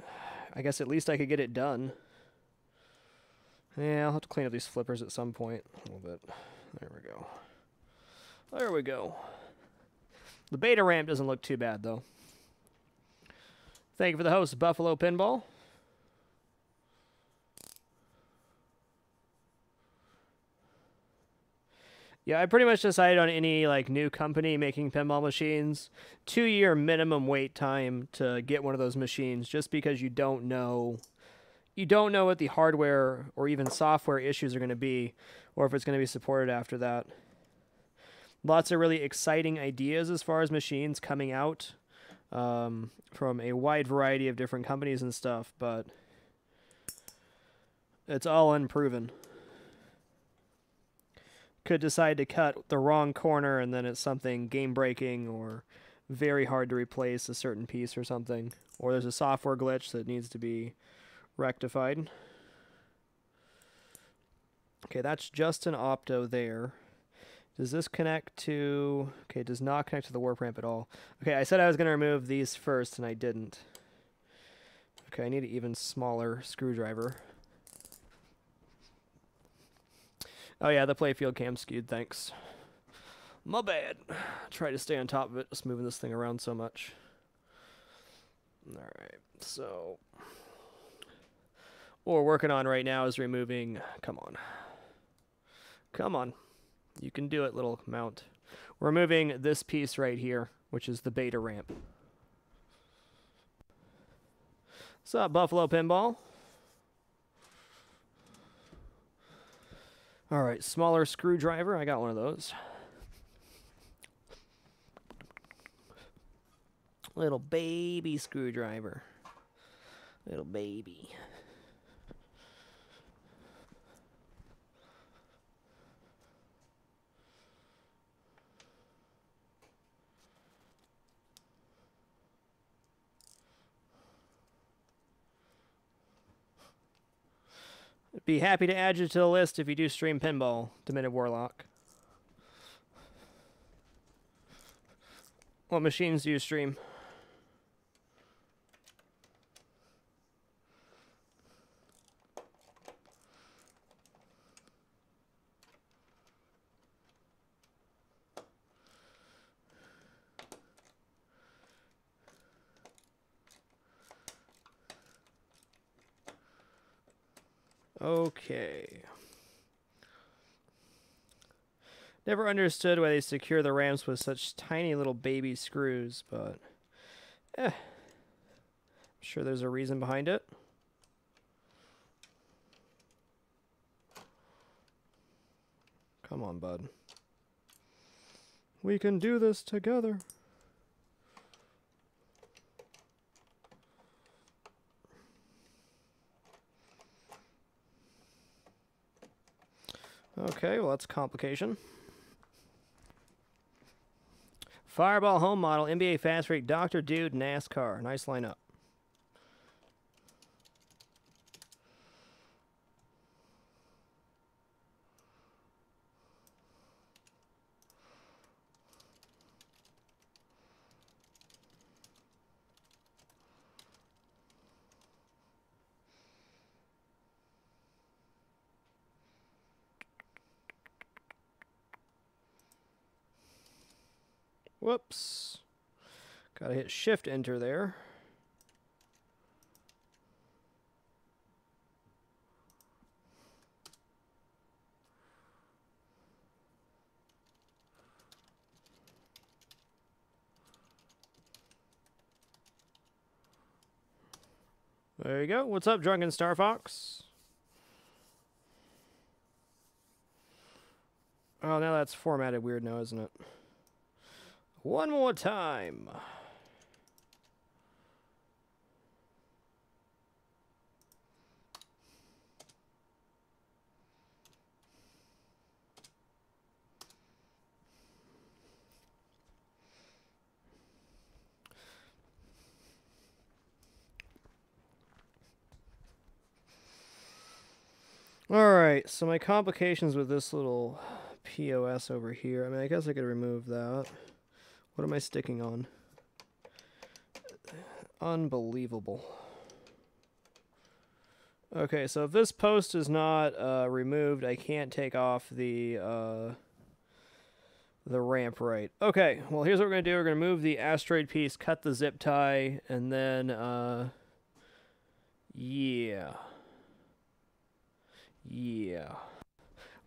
I guess at least I could get it done. Yeah, I'll have to clean up these flippers at some point. A little bit. There we go. There we go. The beta ramp doesn't look too bad, though. Thank you for the host, Buffalo Pinball. Yeah, I pretty much decided on any like new company making pinball machines, 2-year minimum wait time to get one of those machines, just because you don't know what the hardware or even software issues are going to be, or if it's going to be supported after that. Lots of really exciting ideas as far as machines coming out from a wide variety of different companies and stuff, but it's all unproven. Could decide to cut the wrong corner and then it's something game-breaking or very hard to replace a certain piece or something. Or there's a software glitch that needs to be rectified. Okay, that's just an opto there. Does this connect to... Okay, it does not connect to the warp ramp at all. Okay, I said I was going to remove these first and I didn't. Okay, I need an even smaller screwdriver. Oh yeah, the playfield cam skewed, thanks. My bad. Try to stay on top of it, just moving this thing around so much. Alright, so... what we're working on right now is removing... Come on. Come on. You can do it, little mount. We're removing this piece right here, which is the beta ramp. What's up, Buffalo Pinball? Alright, smaller screwdriver. I got one of those. Little baby screwdriver. Little baby. Be happy to add you to the list if you do stream Pinball, Demented Warlock. What machines do you stream? Okay. Never understood why they secure the ramps with such tiny little baby screws, but I'm sure there's a reason behind it. Come on, bud. We can do this together. Okay, well, that's a complication. Fireball home model, NBA Fast Freak, Dr. Dude, NASCAR. Nice lineup. Whoops. Gotta hit Shift Enter there. There you go. What's up, Drunken Star Fox? Oh, now that's formatted weird now, isn't it? One more time. Alright, so my complications with this little POS over here. I mean, I guess I could remove that. What am I sticking on? Unbelievable. Okay, so if this post is not removed, I can't take off the ramp right. Okay, well, here's what we're going to do. We're going to move the asteroid piece, cut the zip tie, and then, yeah. Yeah.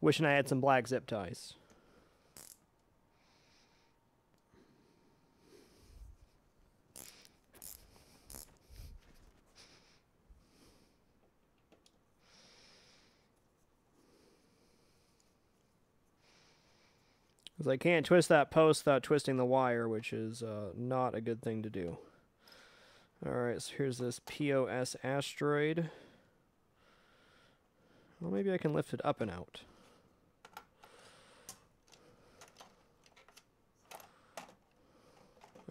Wishing I had some black zip ties. Because I can't twist that post without twisting the wire, which is not a good thing to do. Alright, so here's this POS asteroid. Well, maybe I can lift it up and out.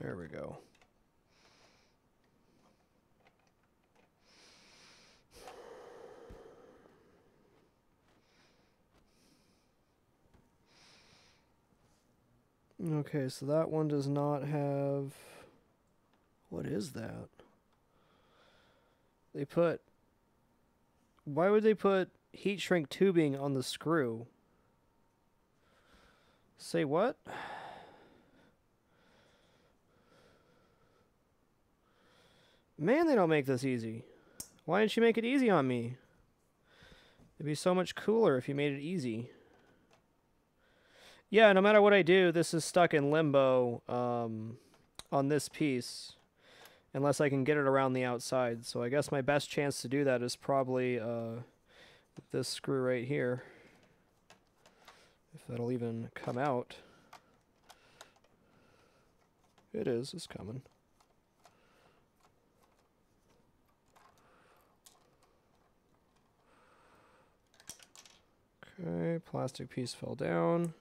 There we go. Okay, so that one does not have... What is that? They put... Why would they put heat shrink tubing on the screw? Say what? Man, they don't make this easy. Why didn't you make it easy on me? It'd be so much cooler if you made it easy. Yeah, no matter what I do, this is stuck in limbo on this piece. Unless I can get it around the outside. So I guess my best chance to do that is probably this screw right here. If that'll even come out. It is, it's coming. Okay, plastic piece fell down.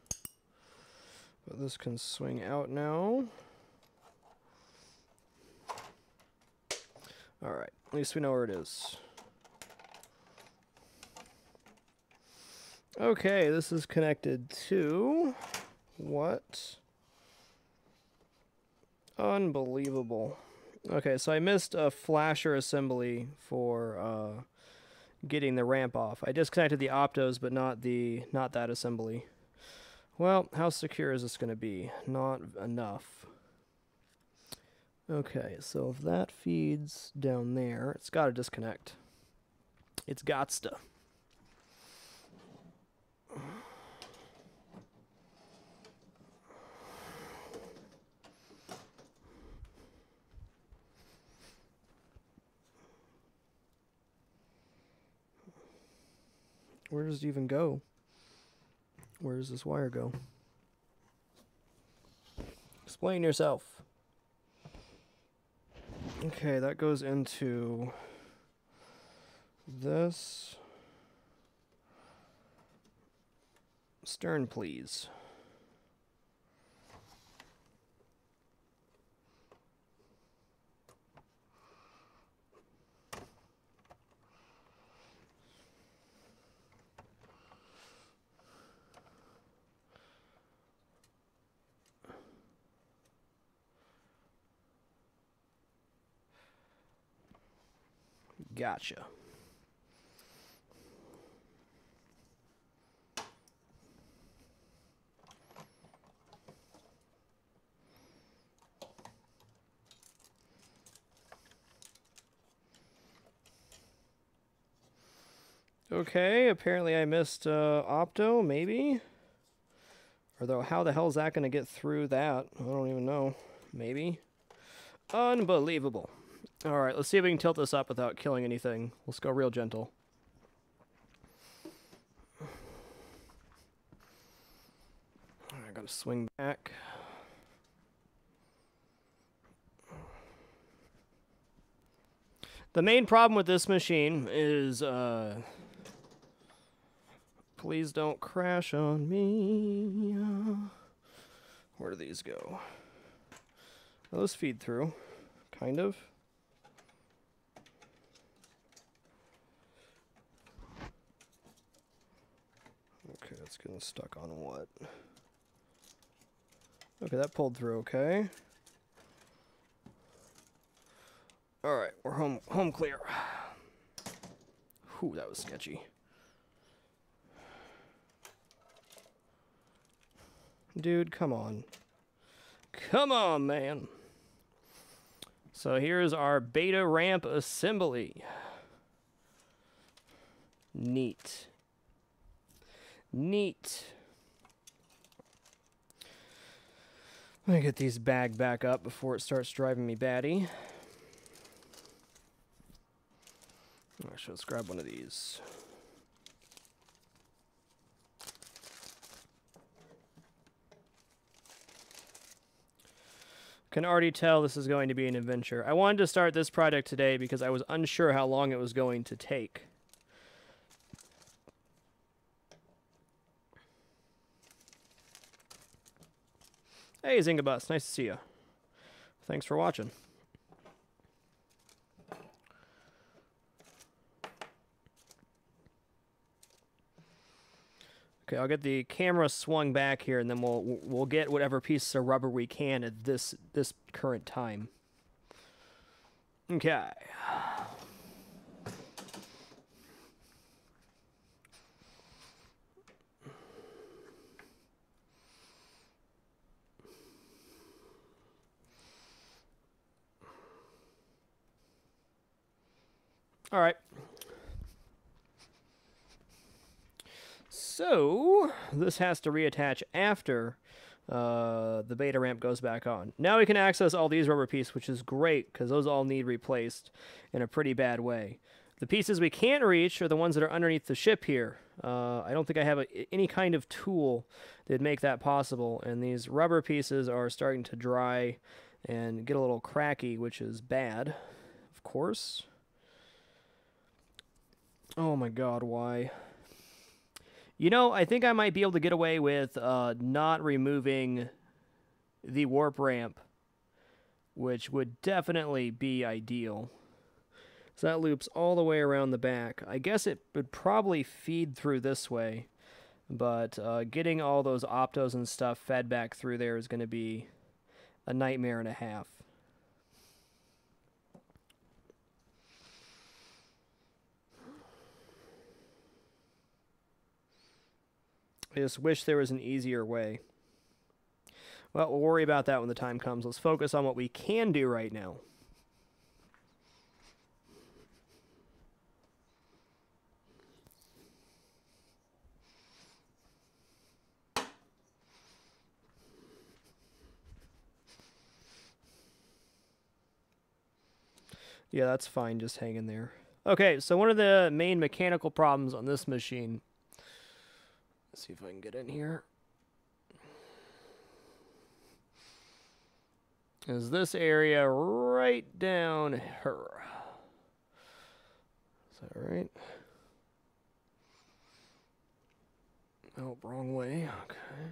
But this can swing out now. Alright, at least we know where it is. Okay, this is connected to what? Unbelievable. Okay, so I missed a flasher assembly for getting the ramp off. I disconnected the optos, but not that assembly. Well, how secure is this going to be? Not enough. Okay, so if that feeds down there, it's got to disconnect. It's gots to. Where does it even go? Where does this wire go? Explain yourself. Okay, that goes into this. Stern, please. Gotcha. Okay, apparently I missed opto, maybe? Or though, how the hell is that going to get through that? I don't even know. Maybe. Unbelievable. Alright, let's see if we can tilt this up without killing anything. Let's go real gentle. I gotta swing back. The main problem with this machine is, please don't crash on me. Where do these go? Those feed through, kind of. Okay, that's getting stuck on what? Okay, that pulled through, okay. Alright, we're home clear. Whew, that was sketchy. Dude, come on. Come on, man. So here's our beta ramp assembly. Neat. Neat. Let me get these bagged back up before it starts driving me batty. Actually, let's grab one of these. Can already tell this is going to be an adventure. I wanted to start this project today because I was unsure how long it was going to take. Hey, Zingabus, nice to see you. Thanks for watching. Okay, I'll get the camera swung back here, and then we'll get whatever pieces of rubber we can at this current time. Okay. All right. So this has to reattach after the beta ramp goes back on. Now we can access all these rubber pieces, which is great because those all need replaced in a pretty bad way. The pieces we can't reach are the ones that are underneath the ship here. I don't think I have any kind of tool that'd make that possible, and these rubber pieces are starting to dry and get a little cracky, which is bad, of course. Oh my god, why? You know, I think I might be able to get away with not removing the warp ramp, which would definitely be ideal. So that loops all the way around the back. I guess it would probably feed through this way. But getting all those optos and stuff fed back through there is going to be a nightmare and a half. I just wish there was an easier way. Well, we'll worry about that when the time comes. Let's focus on what we can do right now. Yeah, that's fine, just hanging there. Okay, so one of the main mechanical problems on this machine, let's see if I can get in here, is this area right down here. Is that right? Oh, wrong way. Okay.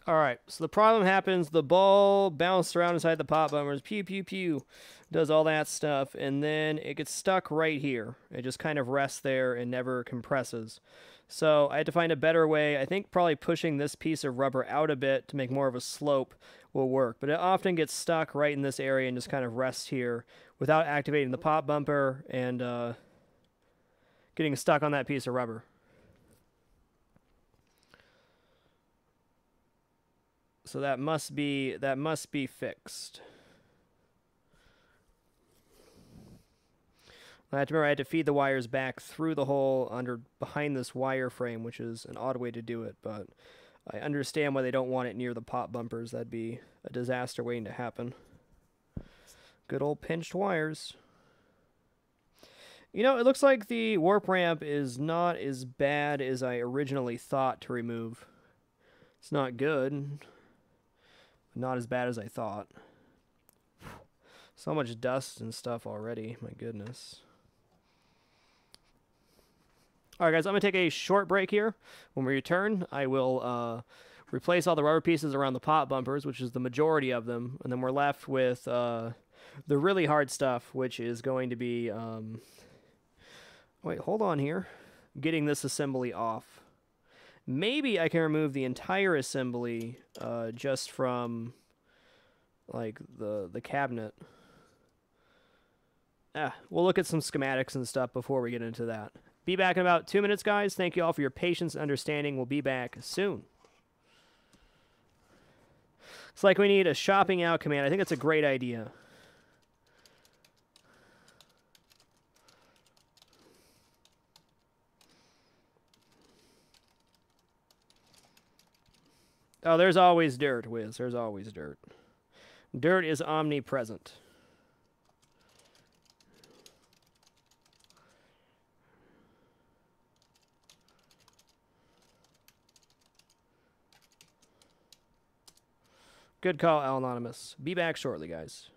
Alright, so the problem happens, the ball bounced around inside the pop bumpers, pew pew pew, does all that stuff, and then it gets stuck right here. It just kind of rests there and never compresses. So I had to find a better way. I think probably pushing this piece of rubber out a bit to make more of a slope will work, but it often gets stuck right in this area and just kind of rests here without activating the pop bumper and getting stuck on that piece of rubber. So that must be fixed. I have to remember I had to feed the wires back through the hole behind this wire frame, which is an odd way to do it, but I understand why they don't want it near the pop bumpers. That'd be a disaster waiting to happen. Good old pinched wires. You know, it looks like the warp ramp is not as bad as I originally thought to remove. It's not good. Not as bad as I thought. So much dust and stuff already. My goodness. Alright guys, I'm going to take a short break here. When we return, I will replace all the rubber pieces around the pop bumpers, which is the majority of them. And then we're left with the really hard stuff, which is going to be... wait, hold on here. Getting this assembly off. Maybe I can remove the entire assembly just from like the cabinet. We'll look at some schematics and stuff before we get into that. Be back in about 2 minutes, guys. Thank you all for your patience and understanding. We'll be back soon. It's like we need a shopping out command. I think it's a great idea. Oh, there's always dirt, Wiz. There's always dirt. Dirt is omnipresent. Good call, Al Anonymous. Be back shortly, guys.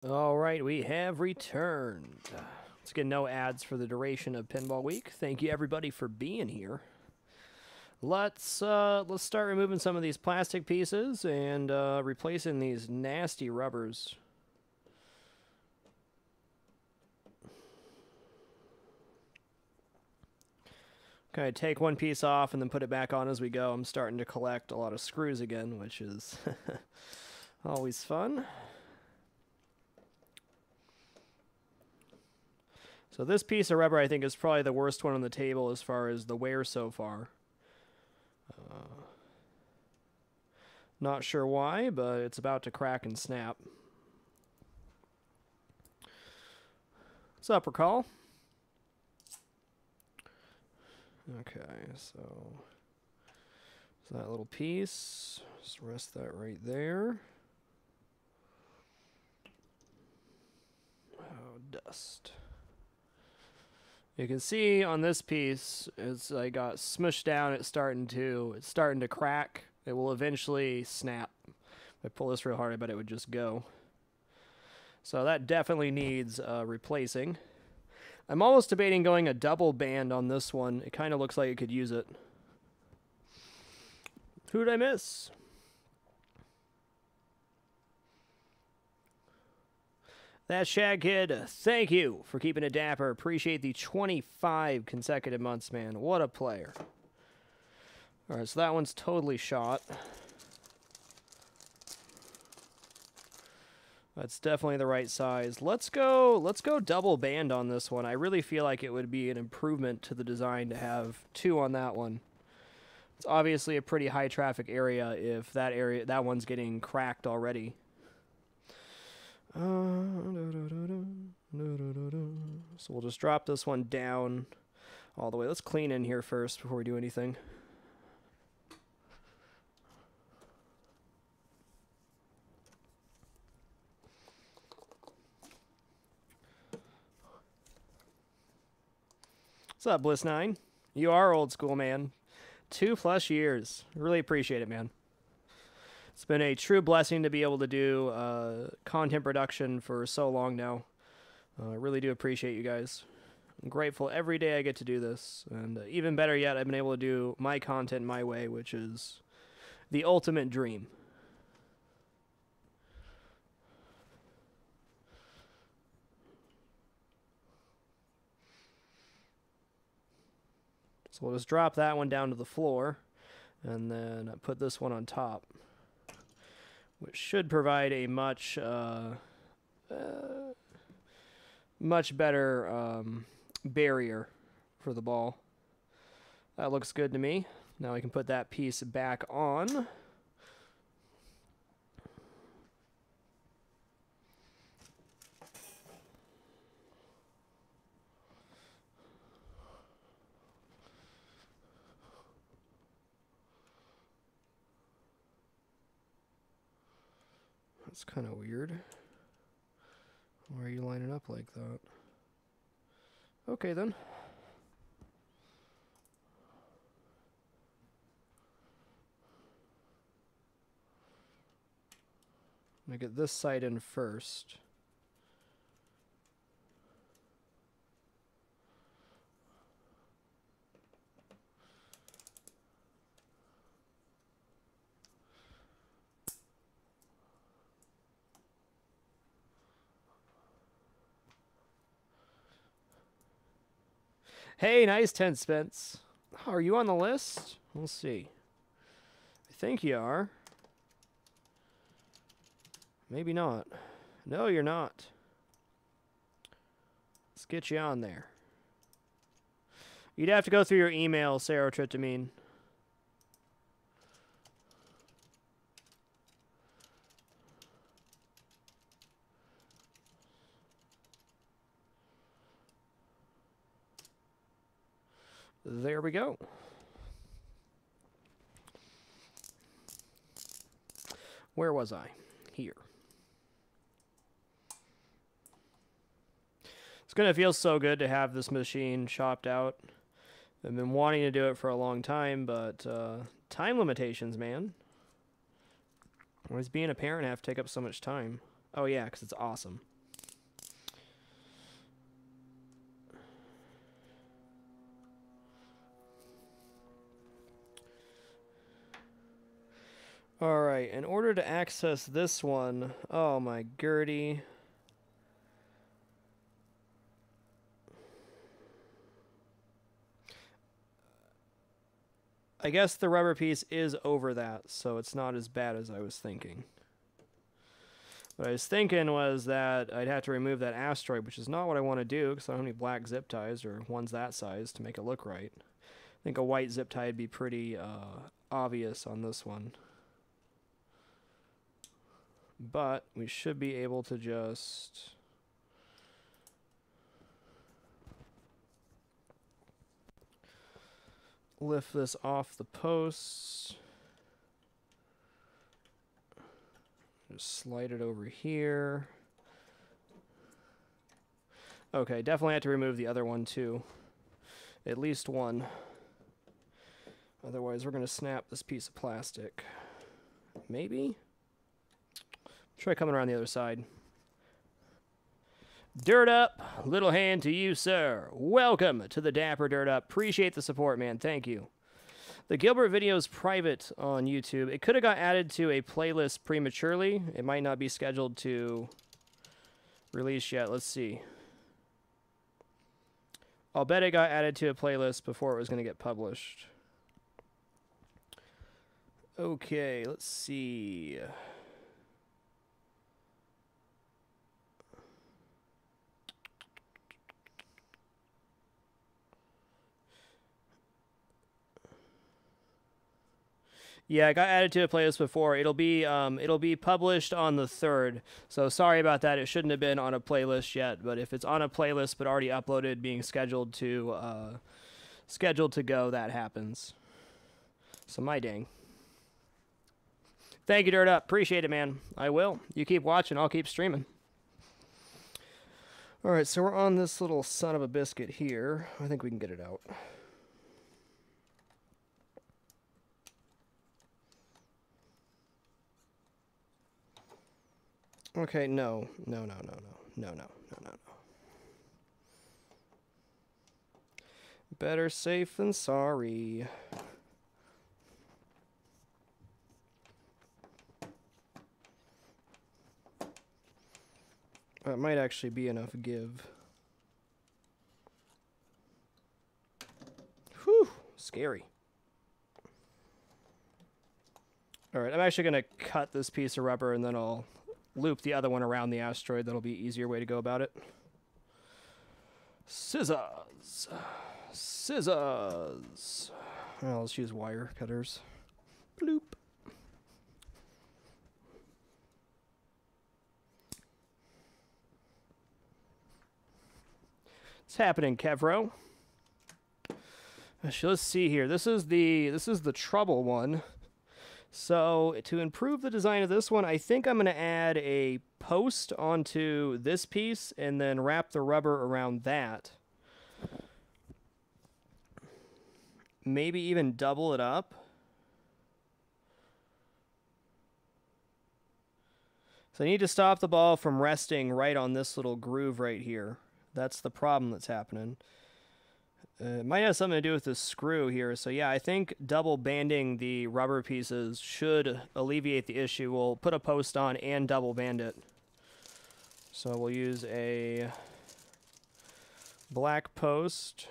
All right, we have returned. Let's get no ads for the duration of Pinball Week. Thank you everybody for being here. Let's start removing some of these plastic pieces and replacing these nasty rubbers. Okay, take one piece off and then put it back on as we go. I'm starting to collect a lot of screws again, which is always fun. So this piece of rubber, I think, is probably the worst one on the table as far as the wear so far. Not sure why, but it's about to crack and snap. What's up, Recall? Okay, so that little piece, just rest that right there. Oh, dust. You can see on this piece, as I got smushed down, it's starting to crack. It will eventually snap. If I pull this real hard, I bet it would just go. So that definitely needs replacing. I'm almost debating going a double band on this one. It kind of looks like it could use it. Who did I miss? That Shag Kid, thank you for keeping it dapper. Appreciate the 25 consecutive months, man. What a player. All right, so that one's totally shot. That's definitely the right size. Let's go double band on this one. I really feel like it would be an improvement to the design to have two on that one. It's obviously a pretty high traffic area if that one's getting cracked already. So we'll just drop this one down all the way. Let's clean in here first before we do anything. What's up, Bliss9? You are old school, man. 2+ years. Really appreciate it, man. It's been a true blessing to be able to do content production for so long now. I really do appreciate you guys. I'm grateful every day I get to do this. And even better yet, I've been able to do my content my way, which is the ultimate dream. So we'll just drop that one down to the floor and then put this one on top, which should provide a much better barrier for the ball. That looks good to me. Now we can put that piece back on. That's kind of weird. Why are you lining up like that? Okay, then. I'm going to get this side in first. Hey, nice 10 Spence. Oh, are you on the list? We'll see. I think you are. Maybe not. No, you're not. Let's get you on there. You'd have to go through your email, serotritamine. There we go. Where was I? Here. It's going to feel so good to have this machine chopped out. I've been wanting to do it for a long time, but time limitations, man. Always being a parent, I have to take up so much time. Oh yeah, because it's awesome. Alright, in order to access this one, oh my Gertie. I guess the rubber piece is over that, so it's not as bad as I was thinking. What I was thinking was that I'd have to remove that asteroid, which is not what I want to do, because I don't have any black zip ties or ones that size to make it look right. I think a white zip tie would be pretty obvious on this one. But we should be able to just lift this off the posts. Just slide it over here. Okay, definitely have to remove the other one too. At least one. Otherwise we're going to snap this piece of plastic. Maybe? Try coming around the other side. Dirt Up, little hand to you, sir. Welcome to the Dapper Dirt Up. Appreciate the support, man. Thank you. The Gilbert video is private on YouTube. It could have got added to a playlist prematurely. It might not be scheduled to release yet. Let's see. I'll bet it got added to a playlist before it was going to get published. Okay, let's see. Yeah, it got added to a playlist before. It'll be published on the 3rd. So sorry about that. It shouldn't have been on a playlist yet. But if it's on a playlist but already uploaded, being scheduled to go, that happens. So my dang. Thank you, Dirt Up. Appreciate it, man. I will. You keep watching. I'll keep streaming. All right, so we're on this little son of a biscuit here. I think we can get it out. Okay, no. Better safe than sorry. That might actually be enough give. Whew, scary. Alright, I'm actually going to cut this piece of rubber and then I'll loop the other one around the asteroid. That'll be an easier way to go about it. Scissors. Scissors. Well, let's use wire cutters. Bloop. What's happening, Kevro? Actually, let's see here. This is the trouble one. So to improve the design of this one, I think I'm going to add a post onto this piece and then wrap the rubber around that. Maybe even double it up. So I need to stop the ball from resting right on this little groove right here. That's the problem that's happening. It might have something to do with the screw here. So yeah, I think double banding the rubber pieces should alleviate the issue. We'll put a post on and double band it. So we'll use a black post.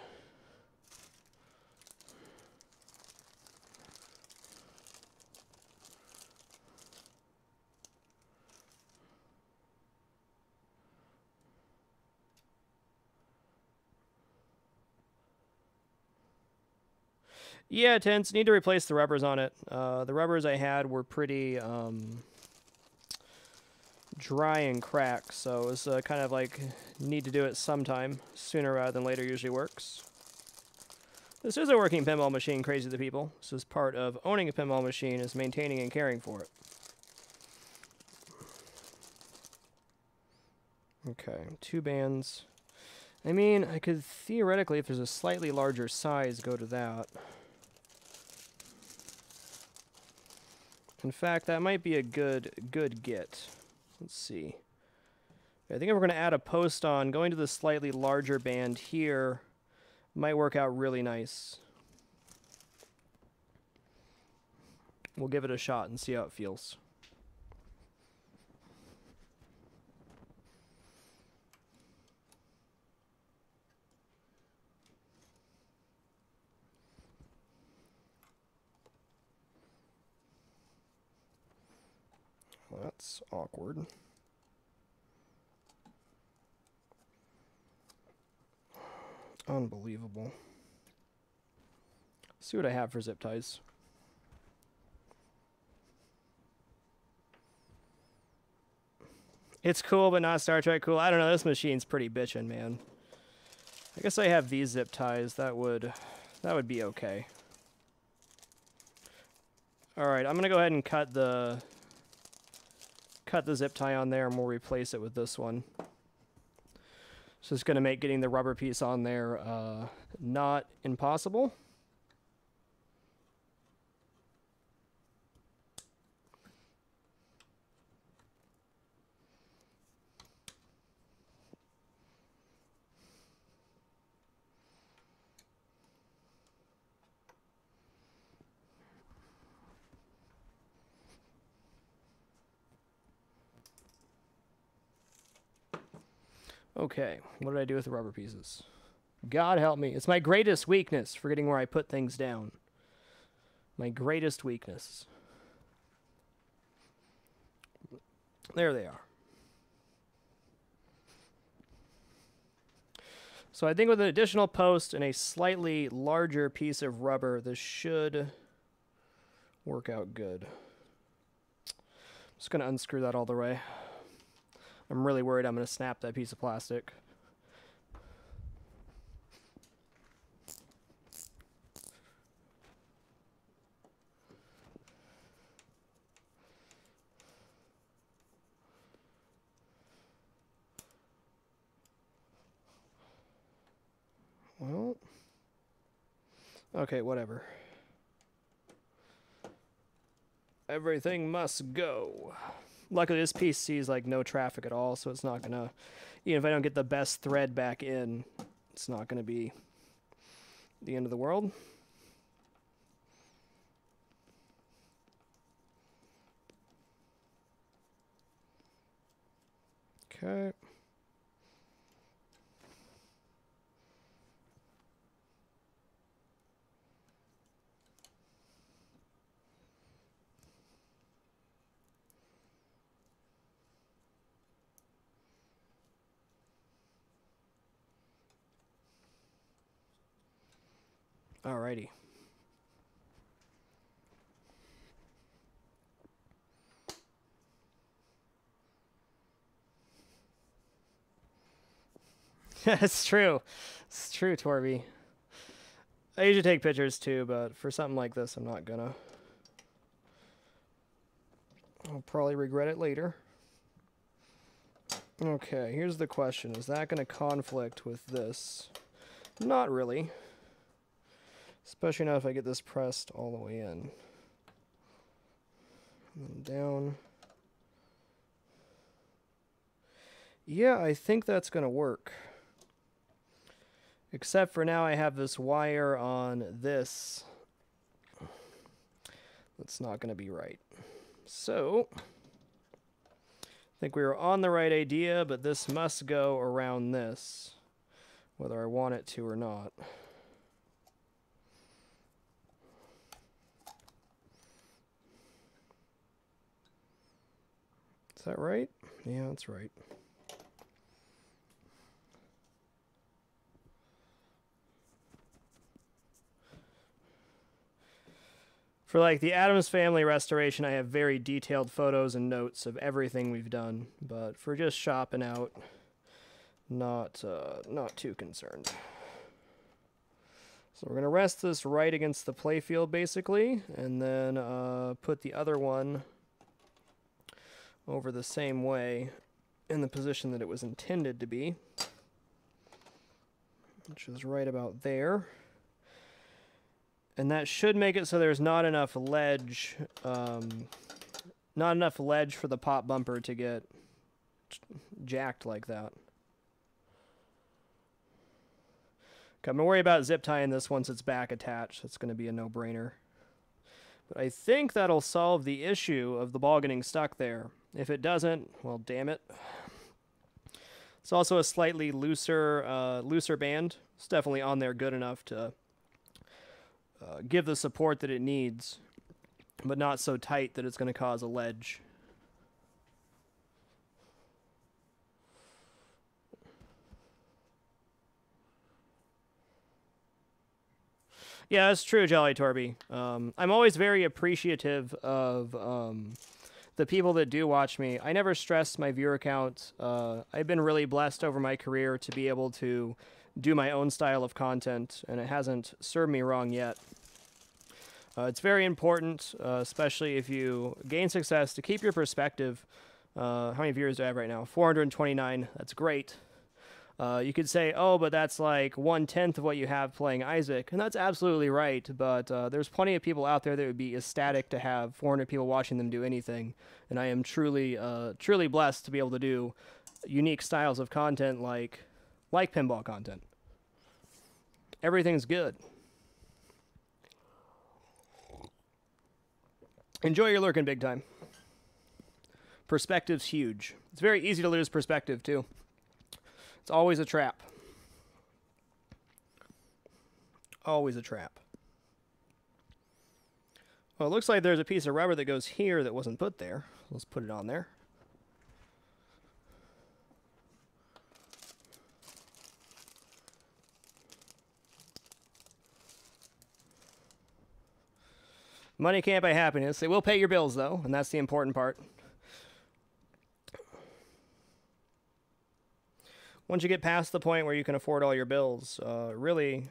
Yeah, Tense, need to replace the rubbers on it. The rubbers I had were pretty dry and cracked, so it's kind of like need to do it sometime. Sooner rather than later usually works. This is a working pinball machine, crazy to people. This is part of owning a pinball machine, is maintaining and caring for it. Okay, 2 bands. I mean, I could theoretically, if there's a slightly larger size, go to that. In fact, that might be a good get. Let's see. I think if we're going to add a post on, going to the slightly larger band here might work out really nice. We'll give it a shot and see how it feels. Well, that's awkward. Unbelievable. Let's see what I have for zip ties. It's cool, but not Star Trek cool. I don't know. This machine's pretty bitchin', man. I guess I have these zip ties. That would be okay. All right, I'm gonna go ahead and cut the zip tie on there, and we'll replace it with this one. So it's gonna make getting the rubber piece on there not impossible. Okay, what did I do with the rubber pieces? God help me. It's my greatest weakness, forgetting where I put things down. My greatest weakness. There they are. So I think with an additional post and a slightly larger piece of rubber, this should work out good. I'm just going to unscrew that all the way. I'm really worried I'm going to snap that piece of plastic. Well, okay, whatever. Everything must go. Luckily, this piece sees like no traffic at all, so it's not gonna, even if I don't get the best thread back in, it's not gonna be the end of the world. Okay. Alrighty. It's true. It's true, Torby. I usually take pictures too, but for something like this, I'm not gonna. I'll probably regret it later. Okay, here's the question. Is that gonna conflict with this? Not really. Especially not if I get this pressed all the way in. And then down. Yeah, I think that's going to work. Except for now I have this wire on this. That's not going to be right. So, I think we were on the right idea, but this must go around this, whether I want it to or not. Is that right? Yeah, that's right. For like the Addams Family restoration, I have very detailed photos and notes of everything we've done, but for just shopping out, not too concerned. So we're gonna rest this right against the playfield basically, and then put the other one over the same way in the position that it was intended to be, which is right about there. And that should make it so there's not enough ledge, for the pop bumper to get jacked like that. Okay, I'm gonna worry about zip tying this once it's back attached. That's gonna be a no-brainer. But I think that'll solve the issue of the ball getting stuck there. If it doesn't, well, damn it. It's also a slightly looser band. It's definitely on there good enough to give the support that it needs, but not so tight that it's going to cause a ledge. Yeah, that's true, Jolly Torby. I'm always very appreciative of the people that do watch me. I never stress my viewer count. I've been really blessed over my career to be able to do my own style of content, and it hasn't served me wrong yet. It's very important, especially if you gain success, to keep your perspective. How many viewers do I have right now? 429. That's great. You could say, oh, but that's like 1/10 of what you have playing Isaac. And that's absolutely right. But there's plenty of people out there that would be ecstatic to have 400 people watching them do anything. And I am truly blessed to be able to do unique styles of content like pinball content. Everything's good. Enjoy your lurking, big time. Perspective's huge. It's very easy to lose perspective, too. It's always a trap. Always a trap. Well, it looks like there's a piece of rubber that goes here that wasn't put there. Let's put it on there. Money can't buy happiness. It will pay your bills, though, and that's the important part. Once you get past the point where you can afford all your bills, really,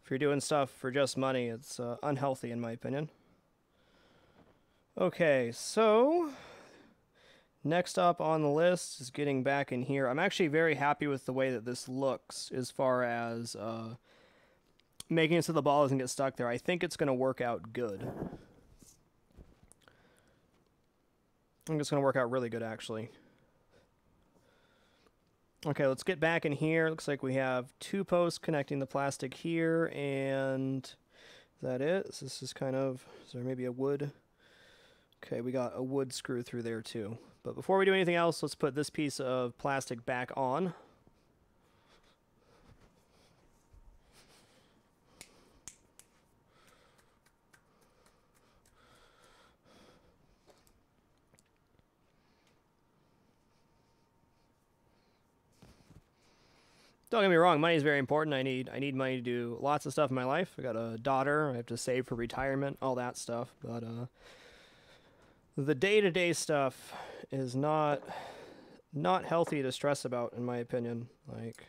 if you're doing stuff for just money, it's unhealthy, in my opinion. Okay, so next up on the list is getting back in here. I'm actually very happy with the way that this looks as far as making it so the ball doesn't get stuck there. I think it's going to work out good. I think it's going to work out really good, actually. Okay, let's get back in here. Looks like we have 2 posts connecting the plastic here, and is that it? So this is kind of, is there maybe a wood? Okay, we got a wood screw through there too. But before we do anything else, let's put this piece of plastic back on. Don't get me wrong, money is very important. I need money to do lots of stuff in my life. I got a daughter, I have to save for retirement, all that stuff. But the day-to-day stuff is not healthy to stress about, in my opinion. Like,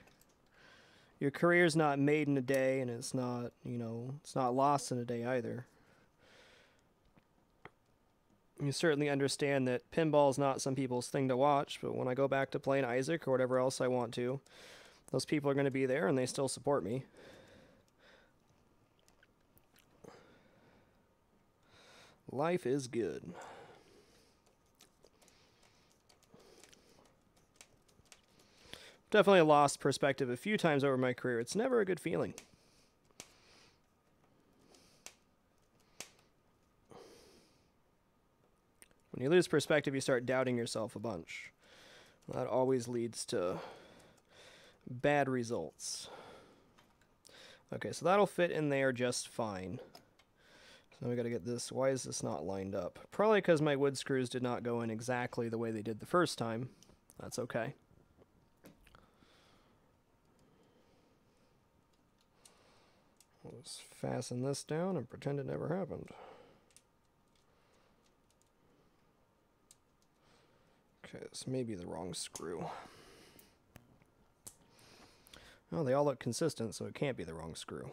your career's not made in a day, and it's not, you know, it's not lost in a day either. You certainly understand that pinball is not some people's thing to watch, but when I go back to playing Isaac or whatever else I want to, those people are going to be there, and they still support me. Life is good. Definitely lost perspective a few times over my career. It's never a good feeling. When you lose perspective, you start doubting yourself a bunch. That always leads to bad results. Okay, so that'll fit in there just fine. So now we gotta get this. Why is this not lined up? Probably because my wood screws did not go in exactly the way they did the first time. That's okay. Let's fasten this down and pretend it never happened. Okay, this may be the wrong screw. Oh, they all look consistent, so it can't be the wrong screw.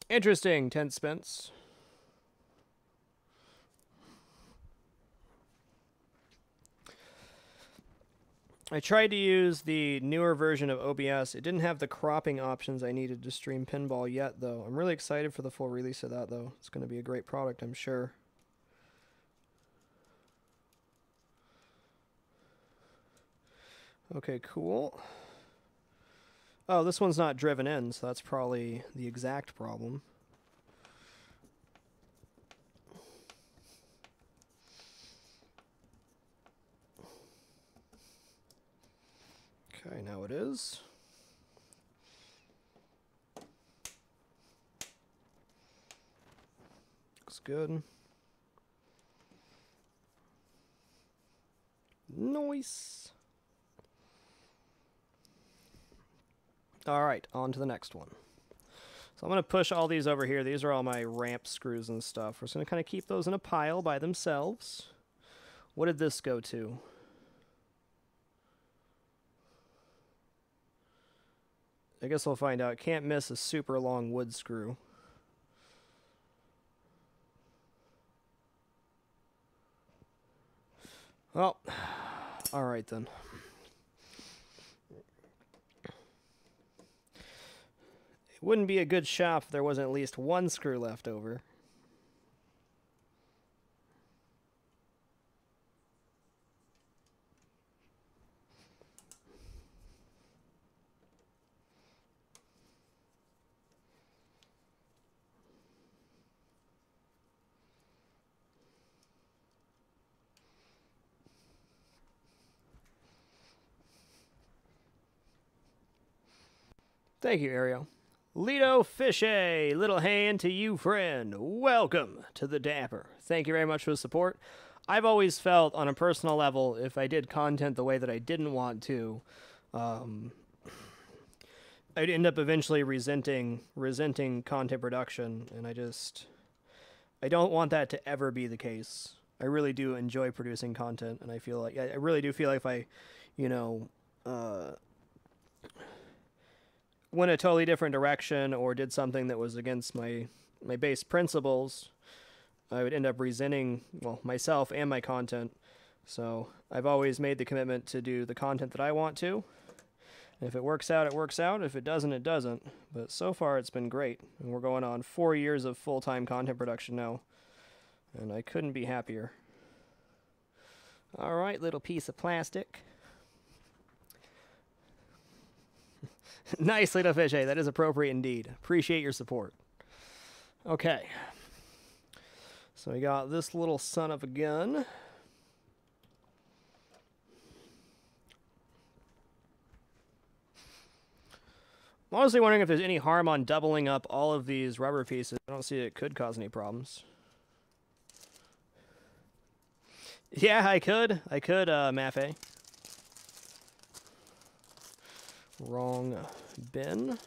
Interesting, 10 cents. I tried to use the newer version of OBS. It didn't have the cropping options I needed to stream Pinball yet, though. I'm really excited for the full release of that, though. It's going to be a great product, I'm sure. Okay, cool. Oh, this one's not driven in, so that's probably the exact problem. Okay, now it is. Looks good. Nice. All right, on to the next one. So I'm going to push all these over here. These are all my ramp screws and stuff. We're just going to kind of keep those in a pile by themselves. What did this go to? I guess we'll find out. Can't miss a super long wood screw. Well, all right then. It wouldn't be a good shop if there wasn't at least one screw left over. Thank you, Ariel. Lido Fishe, little hand to you, friend. Welcome to the Dapper. Thank you very much for the support. I've always felt, on a personal level, if I did content the way that I didn't want to, I'd end up eventually resenting content production, and I don't want that to ever be the case. I really do enjoy producing content, and I really do feel like if I, went a totally different direction or did something that was against my base principles, I would end up resenting, well, myself and my content. So I've always made the commitment to do the content that I want to. And if it works out, it works out. If it doesn't, it doesn't. But so far, it's been great. And we're going on 4 years of full-time content production now. And I couldn't be happier. All right, little piece of plastic. Nice, Lido Fishe. That is appropriate indeed. Appreciate your support. Okay. So we got this little son of a gun. I'm honestly wondering if there's any harm on doubling up all of these rubber pieces. I don't see it could cause any problems. Yeah, I could, Mafe. Wrong bin.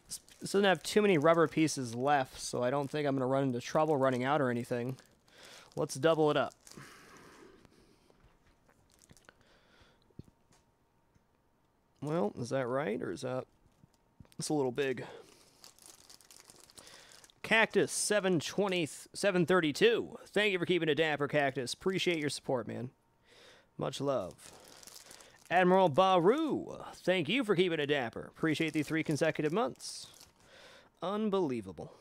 This doesn't have too many rubber pieces left, so I don't think I'm going to run into trouble running out or anything. Let's double it up. Well, is that right, or is that... It's a little big. Cactus 732. Thank you for keeping it dapper, Cactus. Appreciate your support, man. Much love. Admiral Baru, thank you for keeping it dapper. Appreciate the 3 consecutive months. Unbelievable.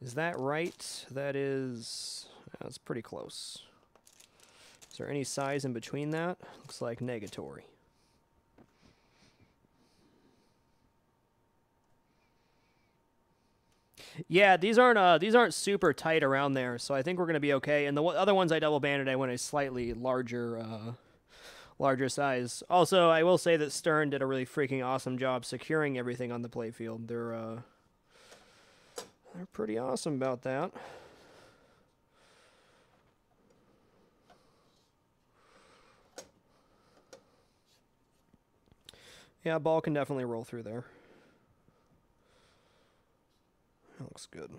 Is that right? That is... That's pretty close. Is there any size in between that? Looks like negatory. Yeah, these aren't super tight around there, so I think we're going to be okay. And the other ones I double banded, I went a slightly larger size. Also, I will say that Stern did a really freaking awesome job securing everything on the playfield. They're pretty awesome about that. Yeah, ball can definitely roll through there. That looks good.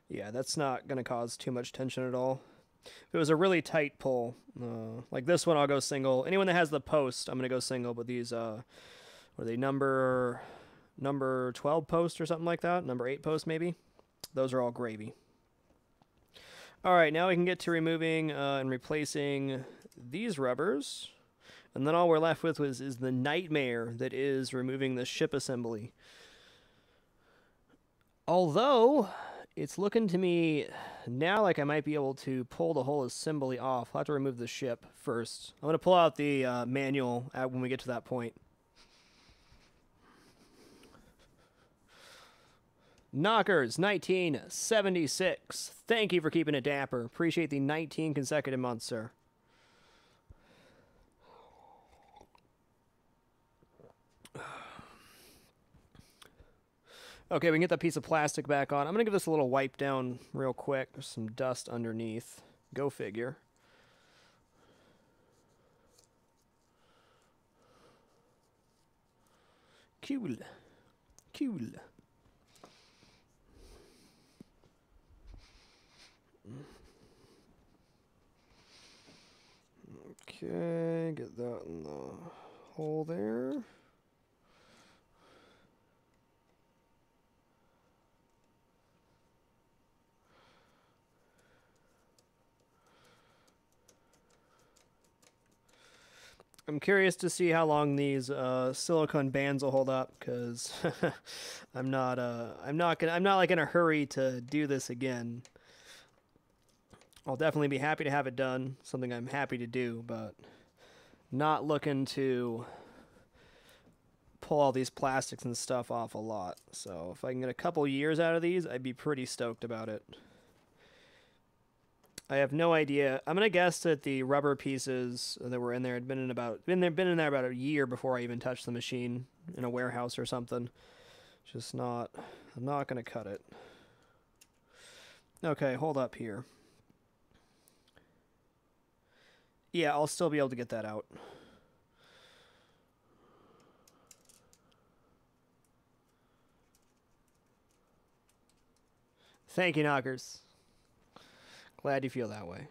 Yeah, that's not going to cause too much tension at all. If it was a really tight pull, like this one, I'll go single. Anyone that has the post, I'm going to go single, but these, are they number 12 post or something like that? Number 8 post, maybe? Those are all gravy. All right, now we can get to removing and replacing these rubbers. And then all we're left with is the nightmare that is removing the ship assembly. Although, it's looking to me now like I might be able to pull the whole assembly off. I'll have to remove the ship first. I'm going to pull out the manual when we get to that point. Knockers, 1976. Thank you for keeping it dapper. Appreciate the 19 consecutive months, sir. Okay, we can get that piece of plastic back on. I'm going to give this a little wipe down real quick. There's some dust underneath. Go figure. Cool. Cool. Okay, get that in the hole there. I'm curious to see how long these silicone bands will hold up, because I'm not like in a hurry to do this again. I'll definitely be happy to have it done, something I'm happy to do, but not looking to pull all these plastics and stuff off a lot. So if I can get a couple years out of these, I'd be pretty stoked about it. I have no idea. I'm gonna guess that the rubber pieces that were in there had been in there about a year before I even touched the machine in a warehouse or something. Just not. I'm not gonna cut it. Okay, hold up here. Yeah, I'll still be able to get that out. Thank you, Knockers. Glad you feel that way.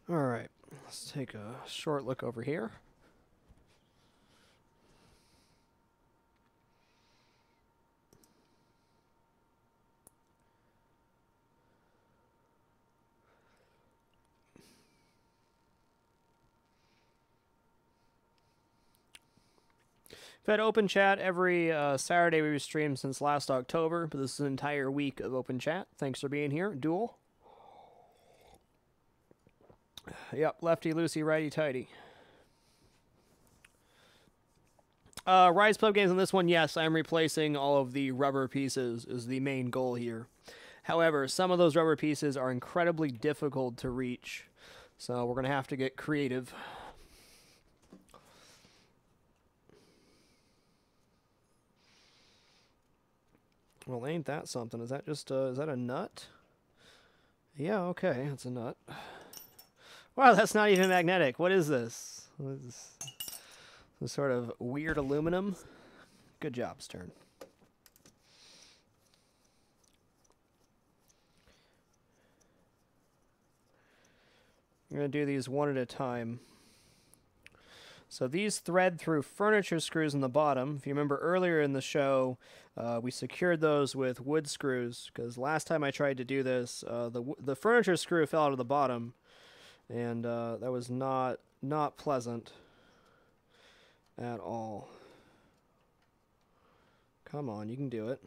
All right, let's take a short look over here. We've had open chat every Saturday we've streamed since last October, but this is an entire week of open chat. Thanks for being here. Duel. Yep, lefty, loosey, righty, tighty. Rise Pub games on this one, yes, I'm replacing all of the rubber pieces is the main goal here. However, some of those rubber pieces are incredibly difficult to reach, so we're going to have to get creative. Well, ain't that something? Is that just is that a nut? Yeah, okay, it's a nut. Wow, that's not even magnetic. What is this? What is this? Some sort of weird aluminum? Good job, Stern. I'm going to do these one at a time. So these thread through furniture screws in the bottom. If you remember earlier in the show, we secured those with wood screws, because last time I tried to do this, the furniture screw fell out of the bottom, and that was not pleasant at all. Come on, you can do it.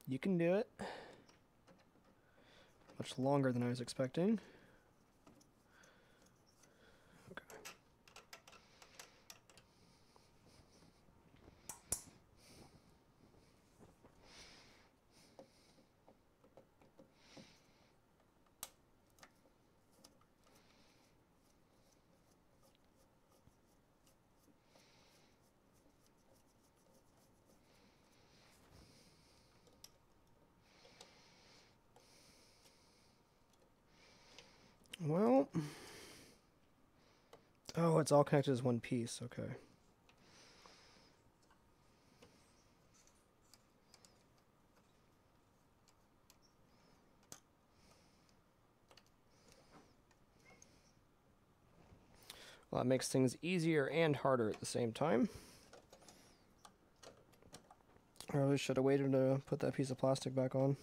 You can do it. Much longer than I was expecting. Well, oh, it's all connected as one piece. Okay. Well, that makes things easier and harder at the same time. I really should have waited to put that piece of plastic back on.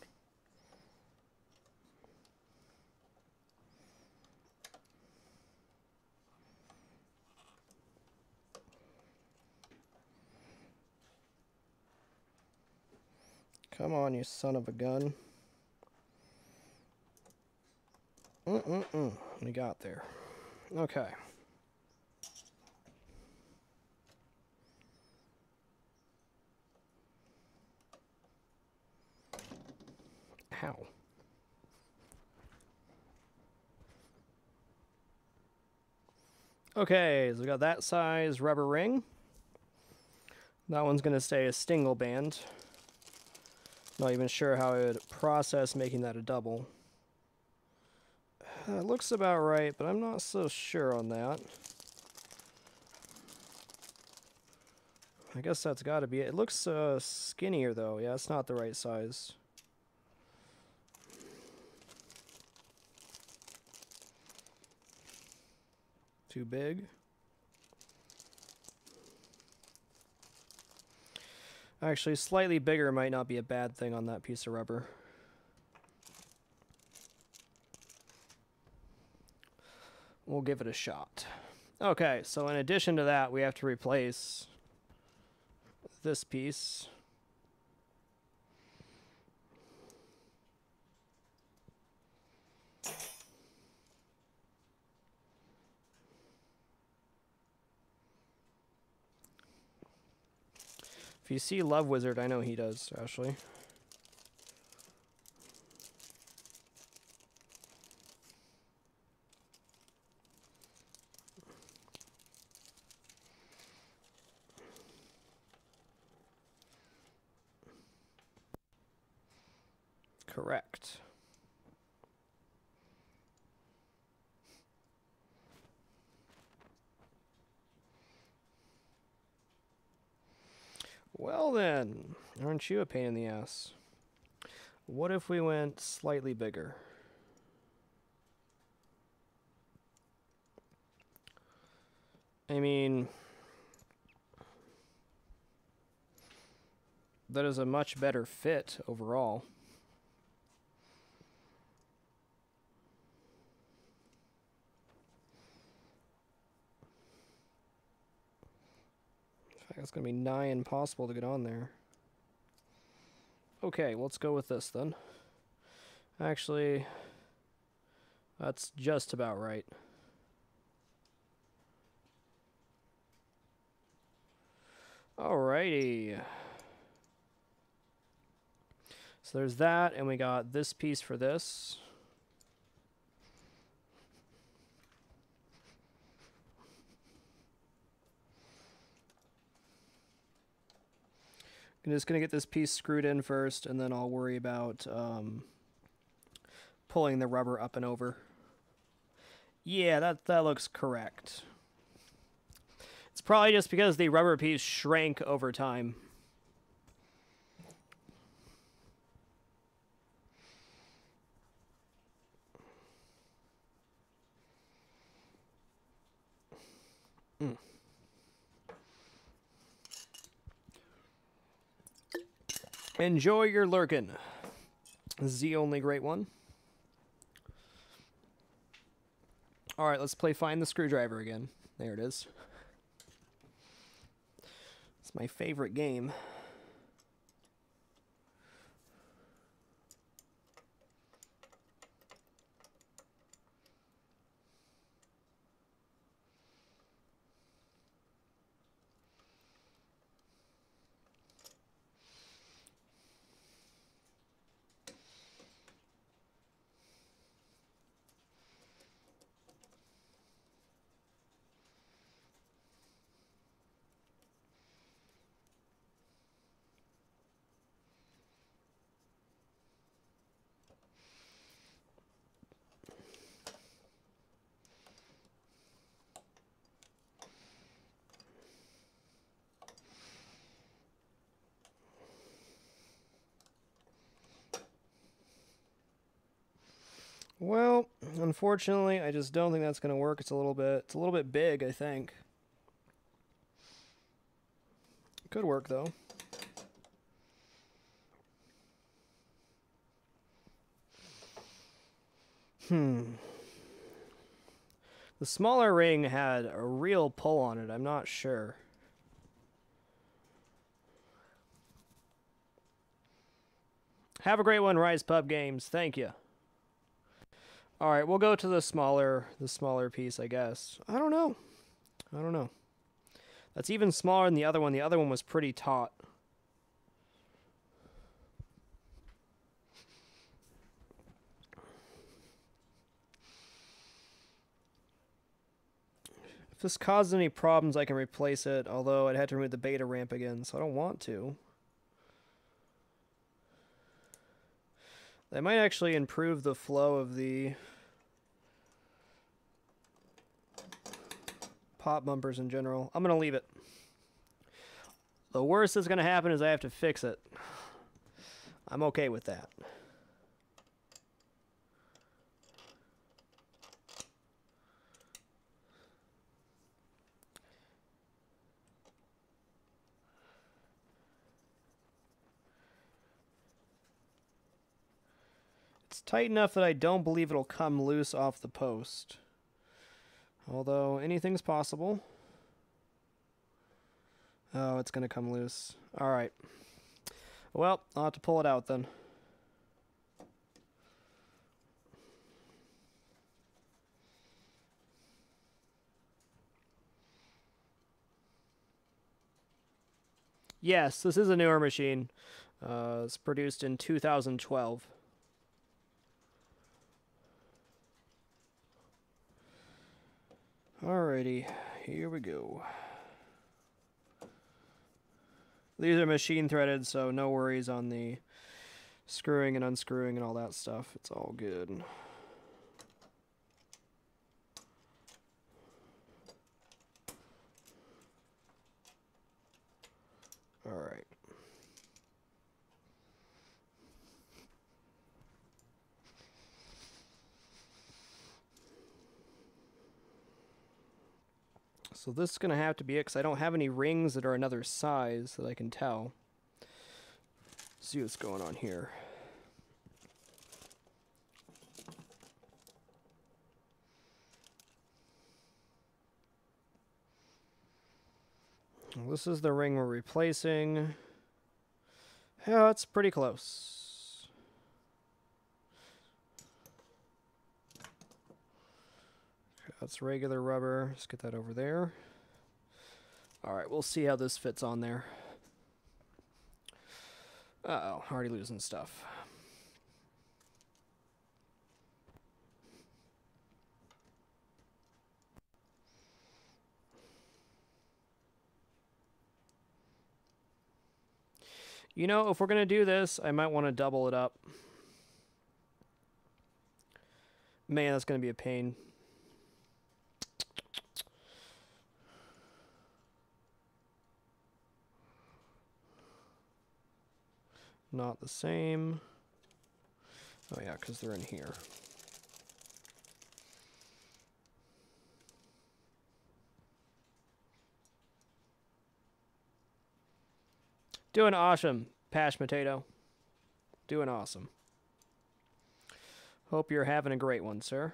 Come on, you son of a gun. We got there. Okay. How? Okay, so we got that size rubber ring. That one's going to stay a single band. Not even sure how I would process making that a double. It looks about right, but I'm not so sure on that. I guess that's got to be it. It looks skinnier, though. Yeah, it's not the right size. Too big. Actually, slightly bigger might not be a bad thing on that piece of rubber. We'll give it a shot. Okay, so in addition to that, we have to replace this piece. If you see Love Wizard, I know he does, actually. Correct. Well then, aren't you a pain in the ass? What if we went slightly bigger? I mean, that is a much better fit overall. It's going to be nigh impossible to get on there. Okay, let's go with this then. Actually, that's just about right. Alrighty. So there's that, and we got this piece for this. I'm just going to get this piece screwed in first, and then I'll worry about pulling the rubber up and over. Yeah, that looks correct. It's probably just because the rubber piece shrank over time. Enjoy your lurkin'. This is the only great one. Alright, let's play Find the Screwdriver again. There it is. It's my favorite game. Well, unfortunately, I just don't think that's going to work. It's a little bit big, I think. Could work though. The smaller ring had a real pull on it. I'm not sure. Have a great one, Rise Pub Games. Thank you. All right, we'll go to the smaller piece, I guess. I don't know. That's even smaller than the other one. The other one was pretty taut. If this causes any problems, I can replace it, although I'd have to remove the beta ramp again, so I don't want to. That might actually improve the flow of the pop bumpers in general. I'm going to leave it. The worst that's going to happen is I have to fix it. I'm okay with that. It's tight enough that I don't believe it'll come loose off the post. Although, anything's possible. Oh, it's going to come loose. Alright. Well, I'll have to pull it out then. Yes, this is a newer machine. It's produced in 2012. Alrighty, here we go. These are machine threaded, so no worries on the screwing and unscrewing and all that stuff. It's all good. Alright. So this is going to have to be it, because I don't have any rings that are another size that I can tell. Let's see what's going on here. Well, this is the ring we're replacing. Yeah, it's pretty close. That's regular rubber. Let's get that over there. Alright, we'll see how this fits on there. Uh-oh, already losing stuff. You know, if we're going to do this, I might want to double it up. Man, that's going to be a pain. Not the same. Oh yeah, because they're in here. Doing awesome, Pash Potato. Doing awesome. Hope you're having a great one, sir.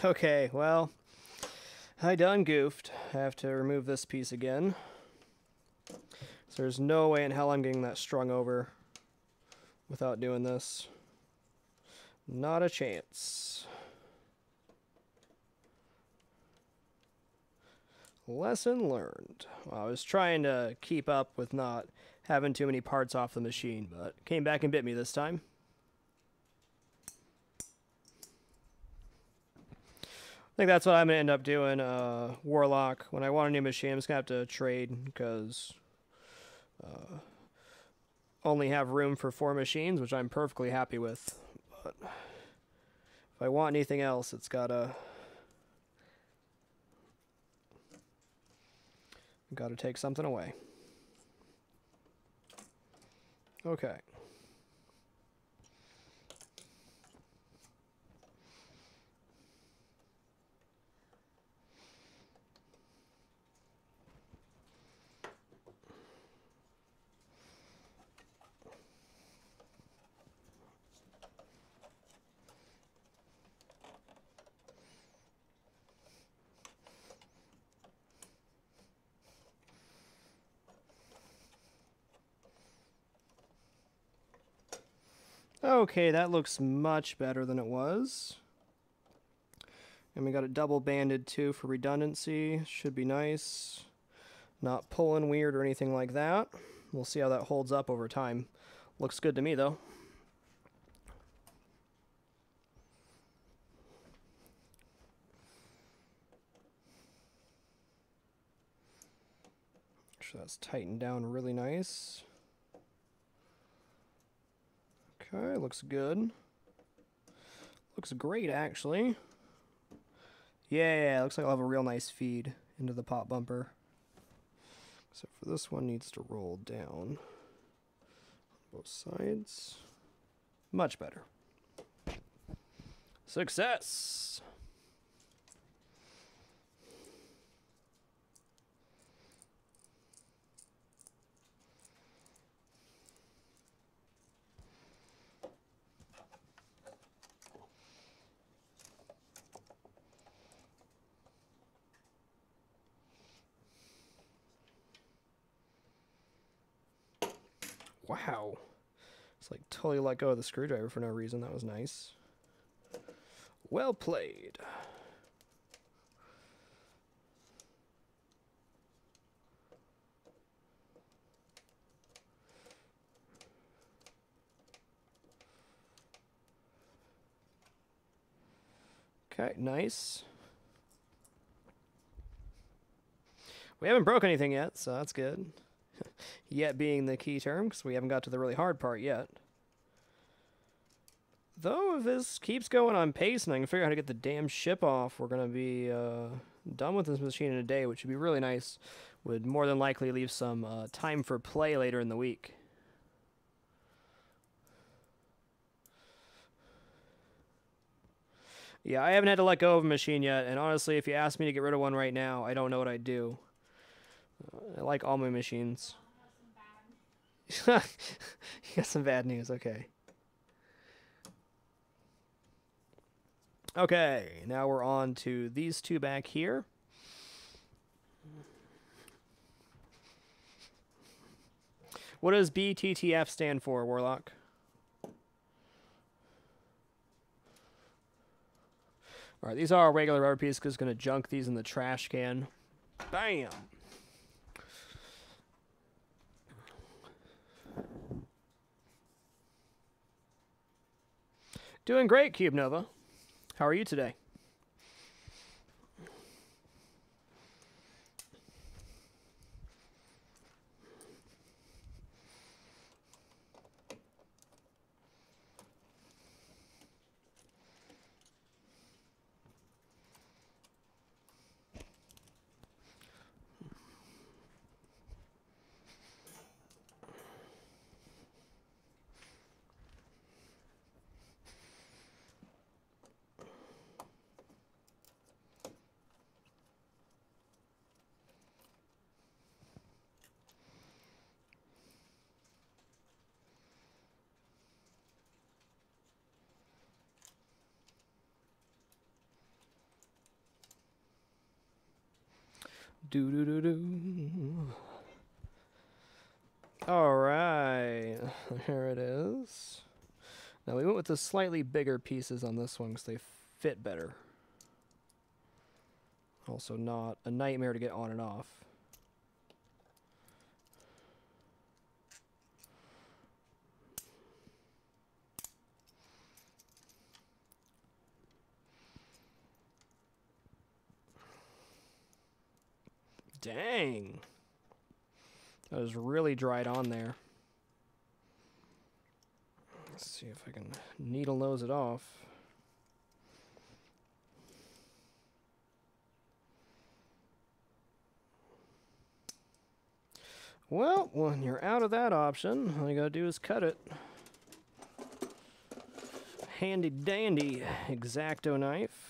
Okay, well, I done goofed. I have to remove this piece again. So there's no way in hell I'm getting that strung over without doing this. Not a chance. Lesson learned. Well, I was trying to keep up with not having too many parts off the machine, but came back and bit me this time. I think that's what I'm going to end up doing, Warlock. When I want a new machine, I'm just going to have to trade, because only have room for 4 machines, which I'm perfectly happy with. But if I want anything else, it's gotta take something away. Okay. Okay, that looks much better than it was. And we got it double banded too for redundancy. Should be nice. Not pulling weird or anything like that. We'll see how that holds up over time. Looks good to me though. Make sure that's tightened down really nice. Okay, looks good. Looks great, actually. Yeah, looks like I'll have a real nice feed into the pop bumper. Except for this one needs to roll down both sides. Much better. Success! Wow. It's like totally let go of the screwdriver for no reason. That was nice. Well played. Okay, nice. We haven't broke anything yet, so that's good. Yet being the key term, because we haven't got to the really hard part yet. Though, if this keeps going on pace and I can figure out how to get the damn ship off, we're going to be done with this machine in a day, which would be really nice. Would more than likely leave some time for play later in the week. Yeah, I haven't had to let go of a machine yet, and honestly, if you ask me to get rid of one right now, I don't know what I'd do. I like all my machines. You got some bad news, okay. Okay, now we're on to these two back here. What does BTTF stand for, Warlock? Alright, these are our regular rubber pieces, because going to junk these in the trash can. Bam! Doing great, Cube Nova. How are you today? Do. Alright, here it is. Now we went with the slightly bigger pieces on this one because they fit better. Also not a nightmare to get on and off. Dang. That was really dried on there. Let's see if I can needle nose it off. Well, when you're out of that option, all you gotta do is cut it. Handy dandy X-Acto knife.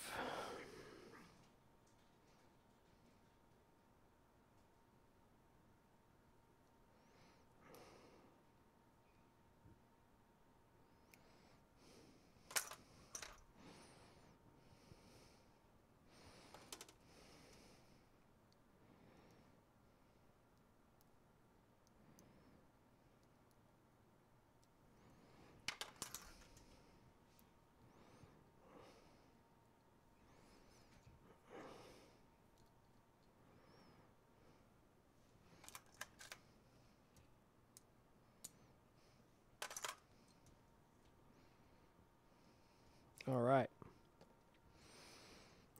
All right.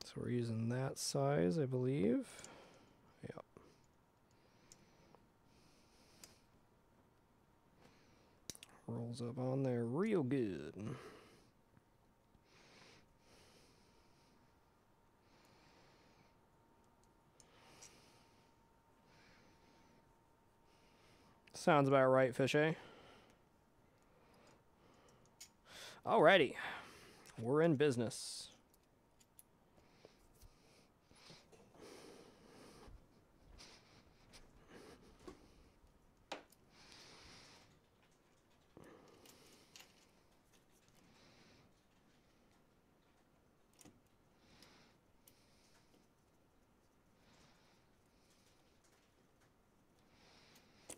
So we're using that size, I believe. Yep. Rolls up on there real good. Sounds about right, Fishy. Alrighty. We're in business.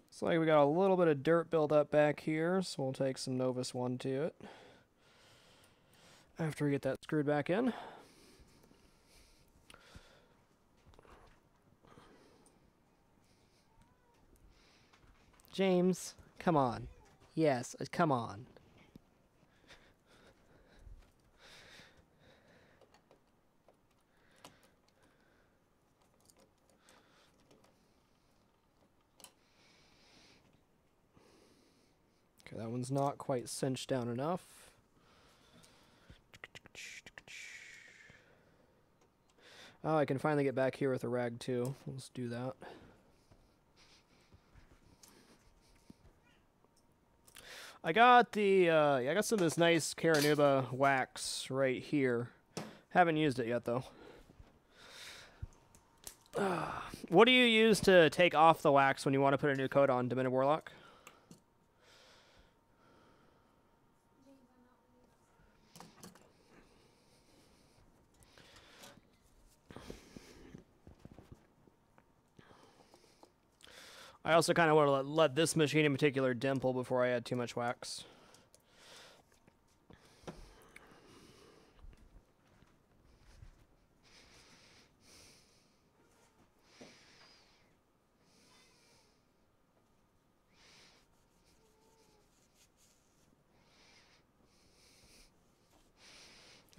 Looks like we got a little bit of dirt build up back here, so we'll take some Novus 1 to it after we get that screwed back in. James, come on. Yes, come on. Okay, that one's not quite cinched down enough. Oh, I can finally get back here with a rag too. Let's do that. I got the I got some of this nice Caranuba wax right here. Haven't used it yet though. What do you use to take off the wax when you want to put a new coat on, Diminutive Warlock? I also kind of want to let this machine in particular dimple before I add too much wax.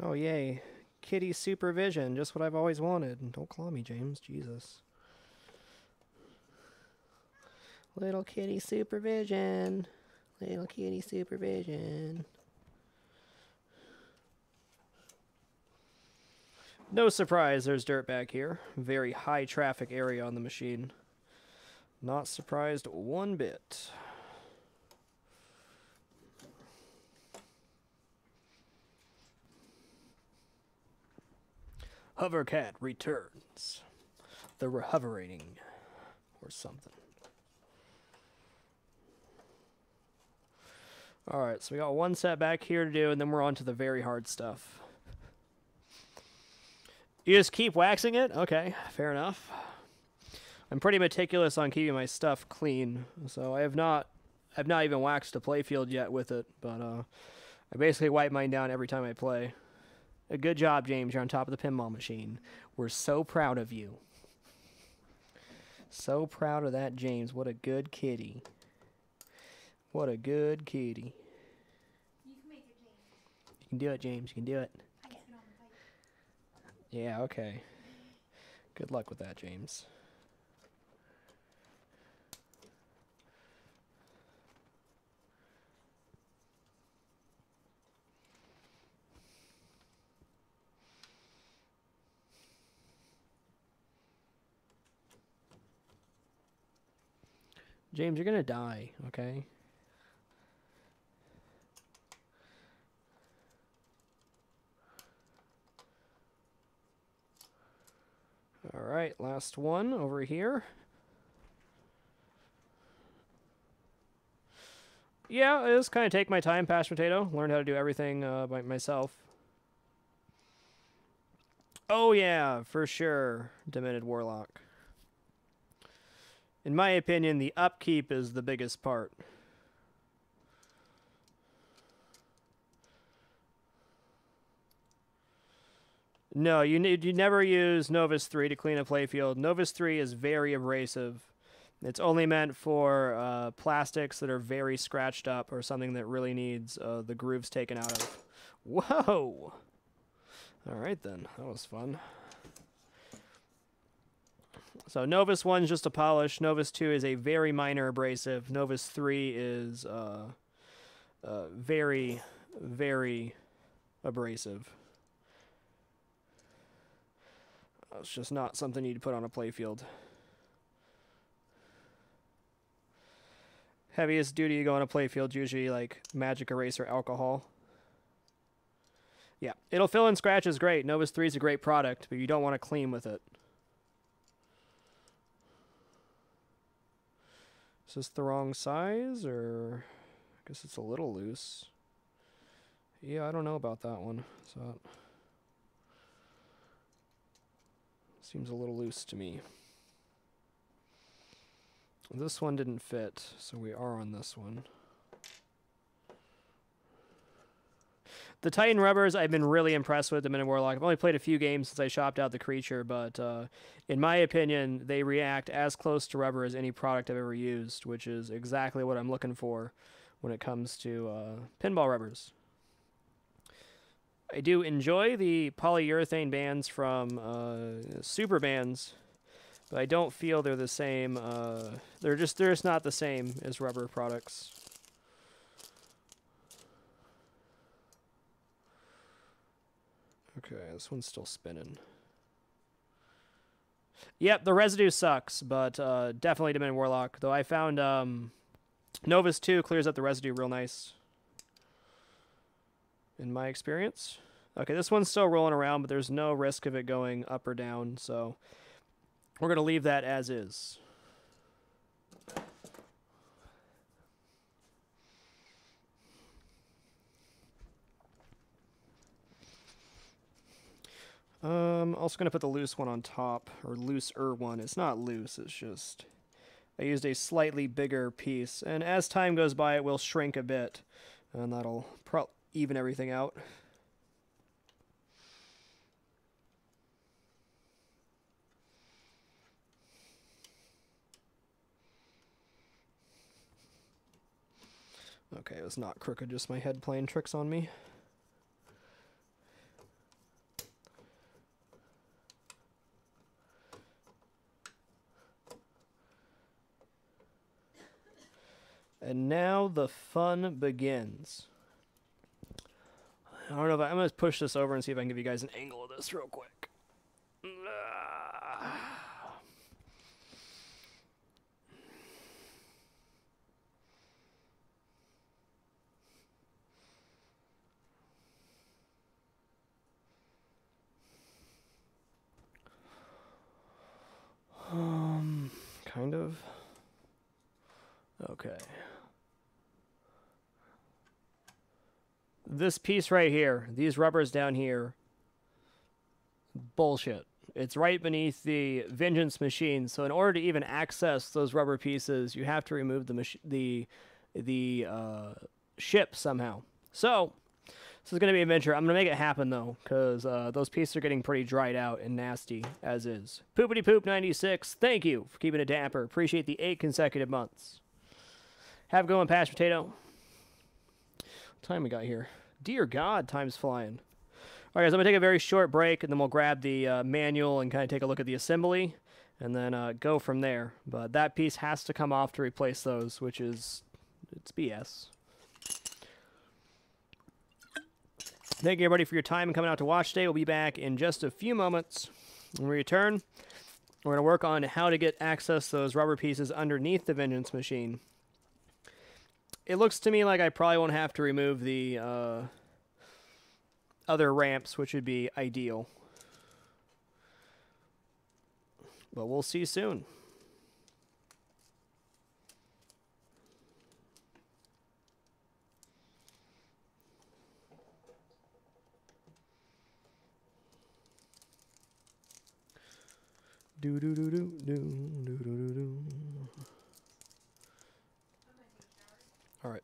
Oh, yay. Kitty supervision, just what I've always wanted. Don't claw me, James. Jesus. Little kitty supervision. Little kitty supervision. No surprise, there's dirt back here. Very high traffic area on the machine. Not surprised one bit. Hovercat returns. The hovering or something. Alright, so we got one set back here to do, and then we're on to the very hard stuff. You just keep waxing it? Okay, fair enough. I'm pretty meticulous on keeping my stuff clean, so I've not even waxed a playfield yet with it, but I basically wipe mine down every time I play. A good job, James. You're on top of the pinball machine. We're so proud of you. So proud of that, James. What a good kitty. What a good kitty. You can make it, James. You can do it, James. You can do it. I get it on the pipe. Yeah, okay. Good luck with that, James. James, you're gonna die, okay? All right, last one over here. Yeah, I just kind of take my time, Pashed Potato. Learn how to do everything by myself. Oh yeah, for sure, Demented Warlock. In my opinion, the upkeep is the biggest part. No, you never use Novus 3 to clean a playfield. Novus 3 is very abrasive. It's only meant for plastics that are very scratched up or something that really needs the grooves taken out of. Whoa! All right then, that was fun. So Novus 1 is just a polish. Novus 2 is a very minor abrasive. Novus 3 is very, very abrasive. It's just not something you'd put on a playfield. Heaviest duty you go on a playfield usually like Magic Eraser Alcohol. Yeah, it'll fill in scratches great. Novus 3 is a great product, but you don't want to clean with it. Is this the wrong size, or I guess it's a little loose. Yeah, I don't know about that one. So that seems a little loose to me. This one didn't fit, so we are on this one. The Titan rubbers, I've been really impressed with them in Warlock. I've only played a few games since I shopped out the creature, but in my opinion, they react as close to rubber as any product I've ever used, which is exactly what I'm looking for when it comes to pinball rubbers. I do enjoy the polyurethane bands from Super Bands, but I don't feel they're the same. They're just not the same as rubber products. Okay, this one's still spinning. Yep, the residue sucks, but definitely Demented Warlock. Though I found Novus 2 clears up the residue real nice, in my experience. Okay, this one's still rolling around, but there's no risk of it going up or down, so we're going to leave that as is. Also going to put the loose one on top, or looser one. It's not loose, it's just I used a slightly bigger piece, and as time goes by it will shrink a bit, and that'll even everything out. Okay, it was not crooked, just my head playing tricks on me. And now the fun begins. I don't know if I'm going to push this over and see if I can give you guys an angle of this real quick. Kind of. Okay. This piece right here, these rubbers down here, bullshit. It's right beneath the Vengeance machine, so in order to even access those rubber pieces, you have to remove the ship somehow. So, This is going to be an adventure. I'm going to make it happen, though, because those pieces are getting pretty dried out and nasty, as is. Poopity Poop 96, thank you for keeping it dapper. Appreciate the 8 consecutive months. Have a good one, Pashed Potato. What time we got here? Dear God, time's flying. All right, guys, I'm going to take a very short break, and then we'll grab the manual and kind of take a look at the assembly, and then go from there. But that piece has to come off to replace those, which is, it's BS. Thank you, everybody, for your time and coming out to watch today. We'll be back in just a few moments. When we return, we're going to work on how to get access to those rubber pieces underneath the Vengeance machine. It looks to me like I probably won't have to remove the other ramps, which would be ideal. But we'll see soon. Do do do do do do do do. All right.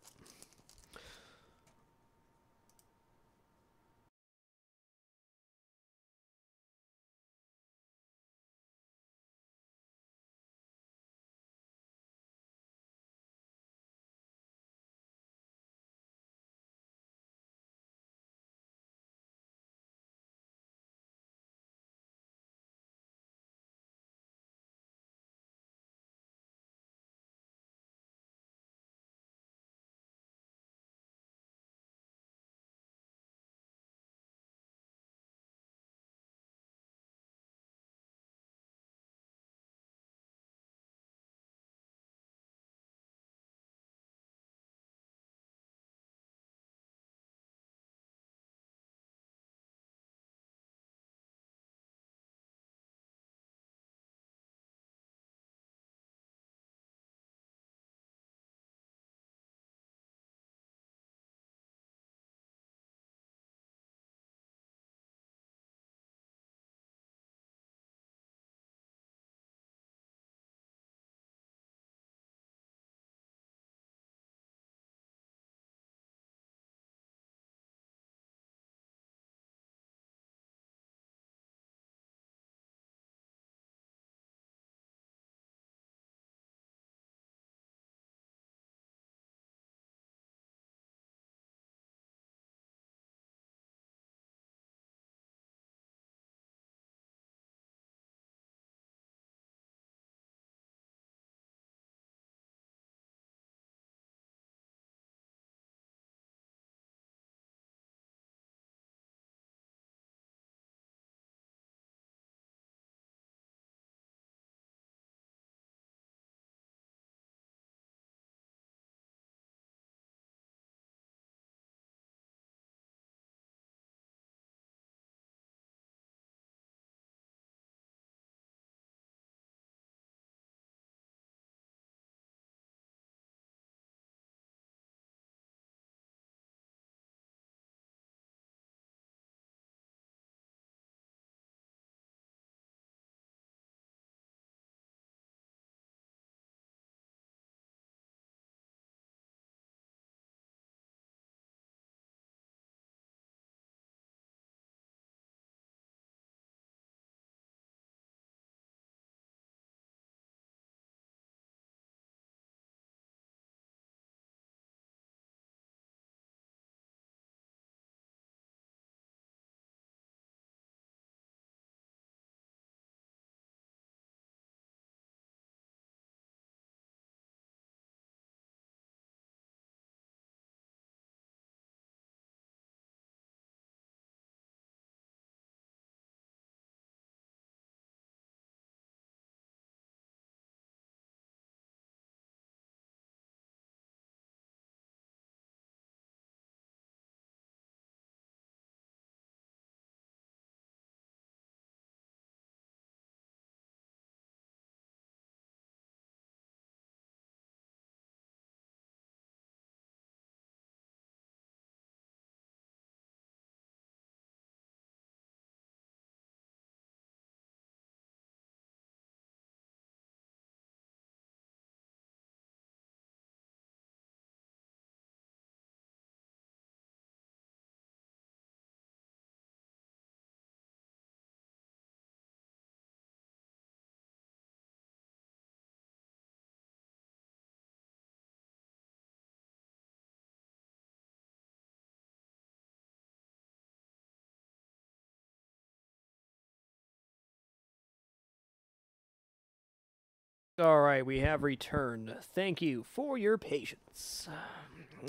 All right, we have returned. Thank you for your patience.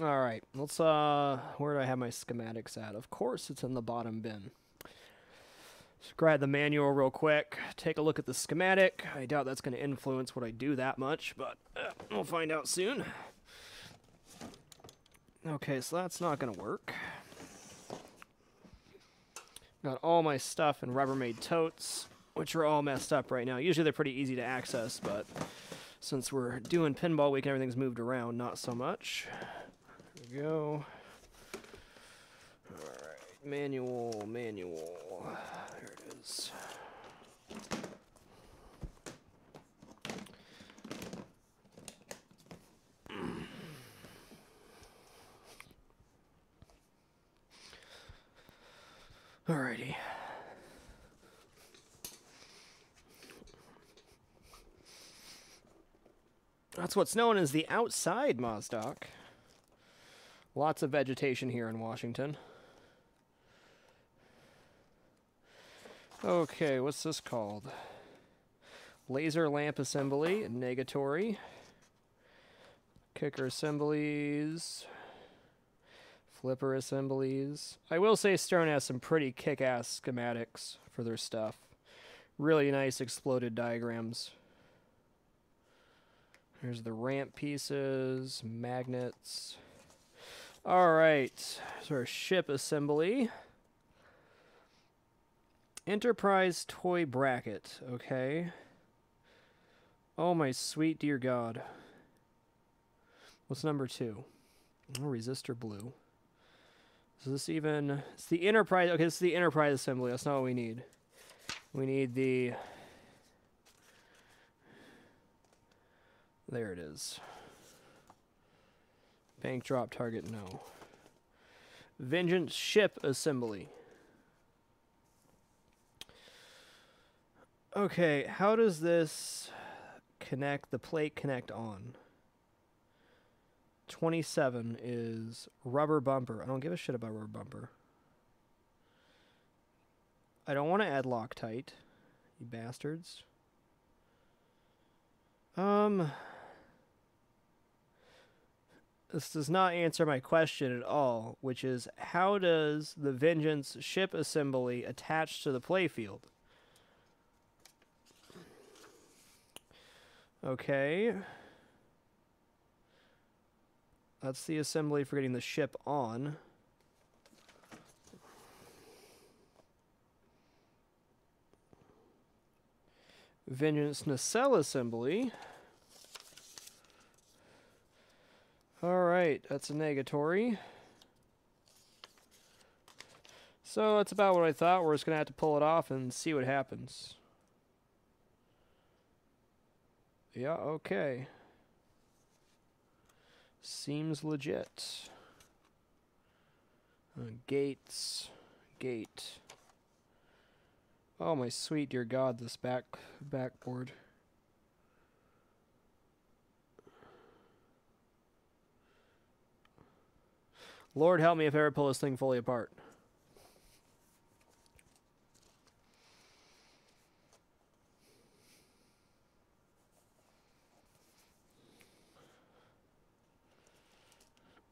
All right, let's, where do I have my schematics at? Of course, it's in the bottom bin. Just grab the manual real quick, take a look at the schematic. I doubt that's going to influence what I do that much, but we'll find out soon. Okay, so that's not going to work. Got all my stuff in Rubbermaid totes, which are all messed up right now. Usually they're pretty easy to access, but since we're doing Pinball Week and everything's moved around, not so much. There we go. Alright, manual. There it is. Alrighty. That's what's known as the outside Mazdoc. Lots of vegetation here in Washington. Okay, what's this called? Laser lamp assembly, negatory. Kicker assemblies. Flipper assemblies. I will say Stern has some pretty kick-ass schematics for their stuff. Really nice exploded diagrams. Here's the ramp pieces, magnets. Alright, so our ship assembly. Enterprise toy bracket, okay. Oh my sweet dear God. What's number 2? Oh, resistor blue. Is this even... It's the Enterprise... Okay, this is the Enterprise assembly. That's not what we need. We need the... There it is. Bank drop target, no. Vengeance ship assembly. Okay, how does this connect, the plate connect on? 27 is rubber bumper. I don't give a shit about rubber bumper. I don't want to add Loctite, you bastards. This does not answer my question at all, which is how does the Vengeance ship assembly attach to the playfield? Okay. That's the assembly for getting the ship on. Vengeance nacelle assembly. Alright, that's a negatory. So that's about what I thought. We're just going to have to pull it off and see what happens. Yeah, okay. Seems legit. Gates. Gate. Oh my sweet dear God, this backboard. Lord help me if I ever pull this thing fully apart.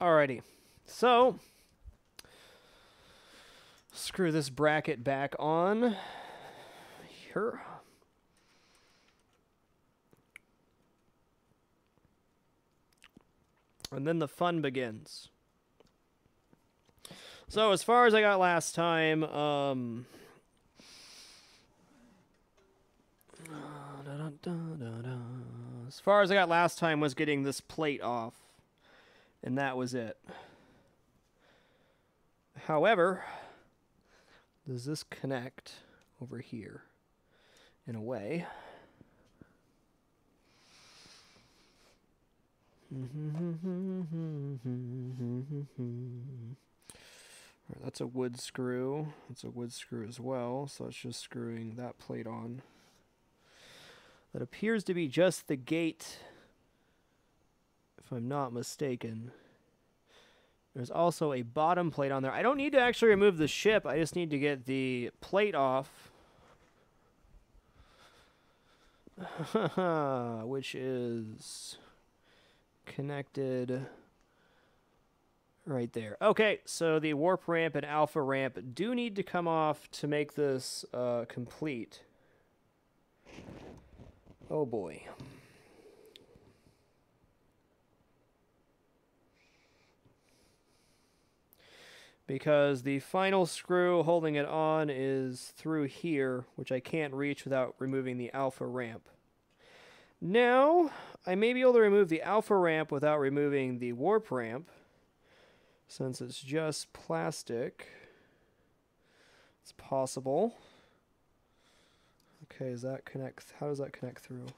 Alrighty, so screw this bracket back on here. And then the fun begins. So as far as I got last time, as far as I got last time was getting this plate off. And that was it. However, does this connect over here in a way? Alright, that's a wood screw. That's a wood screw as well, so it's just screwing that plate on. That appears to be just the gate, if I'm not mistaken. There's also a bottom plate on there. I don't need to actually remove the ship. I just need to get the plate off. which is connected right there. Okay, so the warp ramp and alpha ramp do need to come off to make this complete. Oh boy. Because the final screw holding it on is through here, which I can't reach without removing the alpha ramp. Now, I may be able to remove the alpha ramp without removing the warp ramp, since it's just plastic. It's possible. Okay, does that connect? How does that connect through?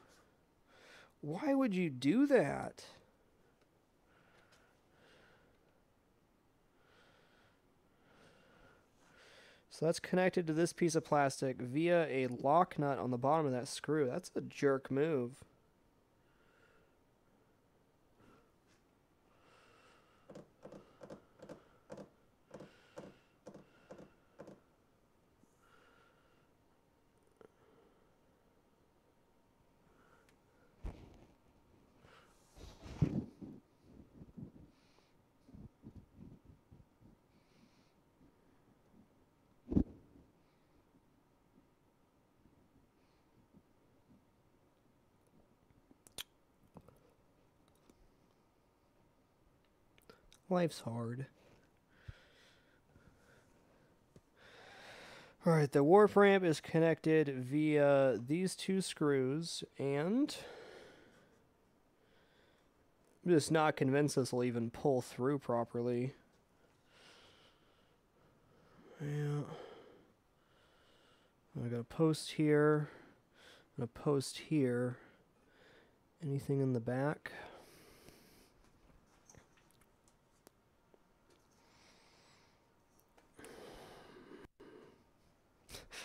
Why would you do that? So that's connected to this piece of plastic via a lock nut on the bottom of that screw. That's a jerk move. Life's hard. Alright, the warp ramp is connected via these two screws, and I'm just not convinced this will even pull through properly. Yeah. I got a post here, and a post here. Anything in the back?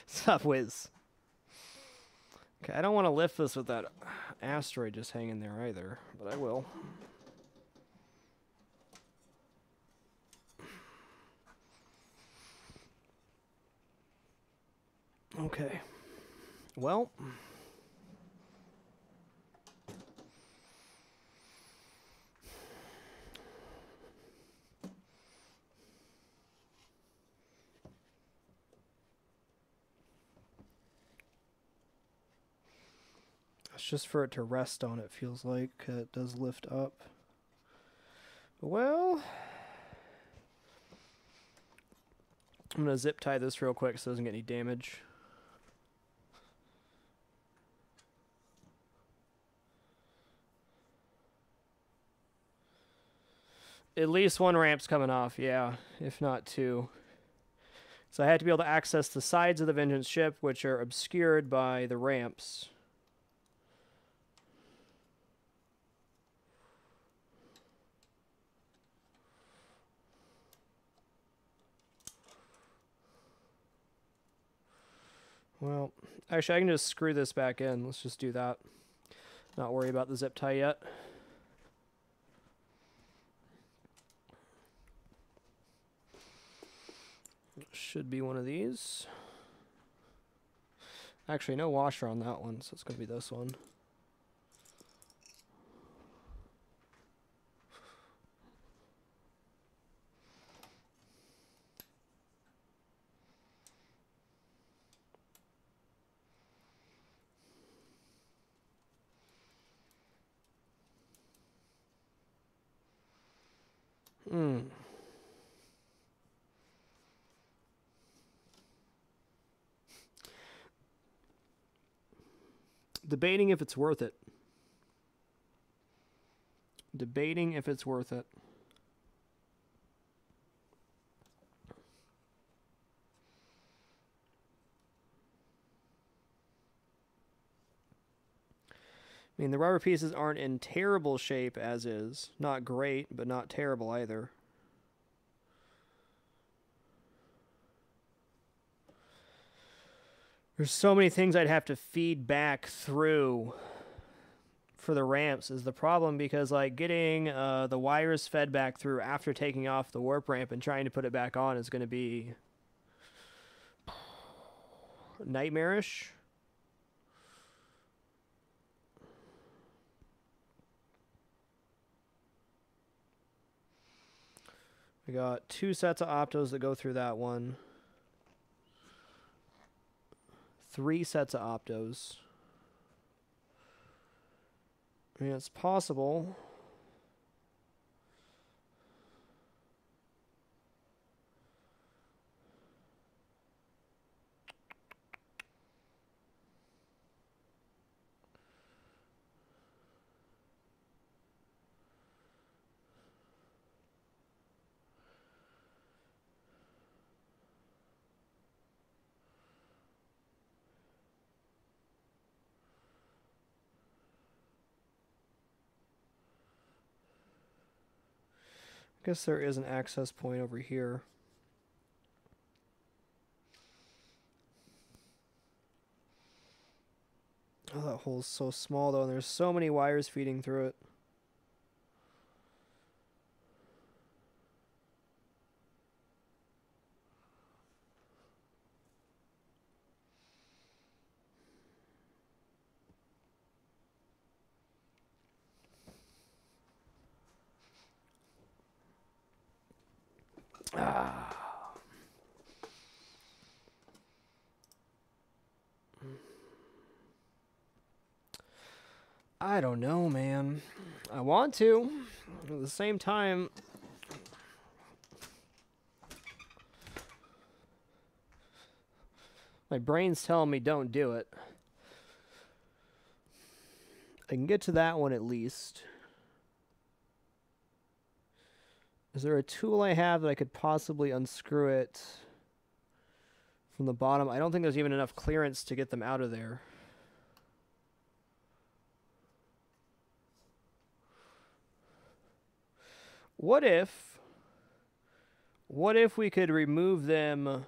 Stop, Wiz. Okay, I don't want to lift this with that asteroid just hanging there either, but I will. Okay. Well. It's just for it to rest on, it feels like. It does lift up. Well, I'm going to zip tie this real quick so it doesn't get any damage. At least one ramp's coming off, yeah, if not two. So I had to be able to access the sides of the Vengeance ship, which are obscured by the ramps. Well, actually, I can just screw this back in. Let's just do that. Not worry about the zip tie yet. Should be one of these. Actually, no washer on that one, so it's going to be this one. Debating if it's worth it. Debating if it's worth it. I mean, the rubber pieces aren't in terrible shape as is. Not great, but not terrible either. There's so many things I'd have to feed back through for the ramps is the problem, because like getting the wires fed back through after taking off the warp ramp and trying to put it back on is going to be nightmarish. We got 2 sets of optos that go through that one. 3 sets of optos. I mean, it's possible. I guess there is an access point over here. Oh, that hole's so small though, and there's so many wires feeding through it. Ah. I don't know, man. I want to. At the same time, my brain's telling me don't do it. I can get to that one at least. Is there a tool I have that I could possibly unscrew it from the bottom? I don't think there's even enough clearance to get them out of there. What if we could remove them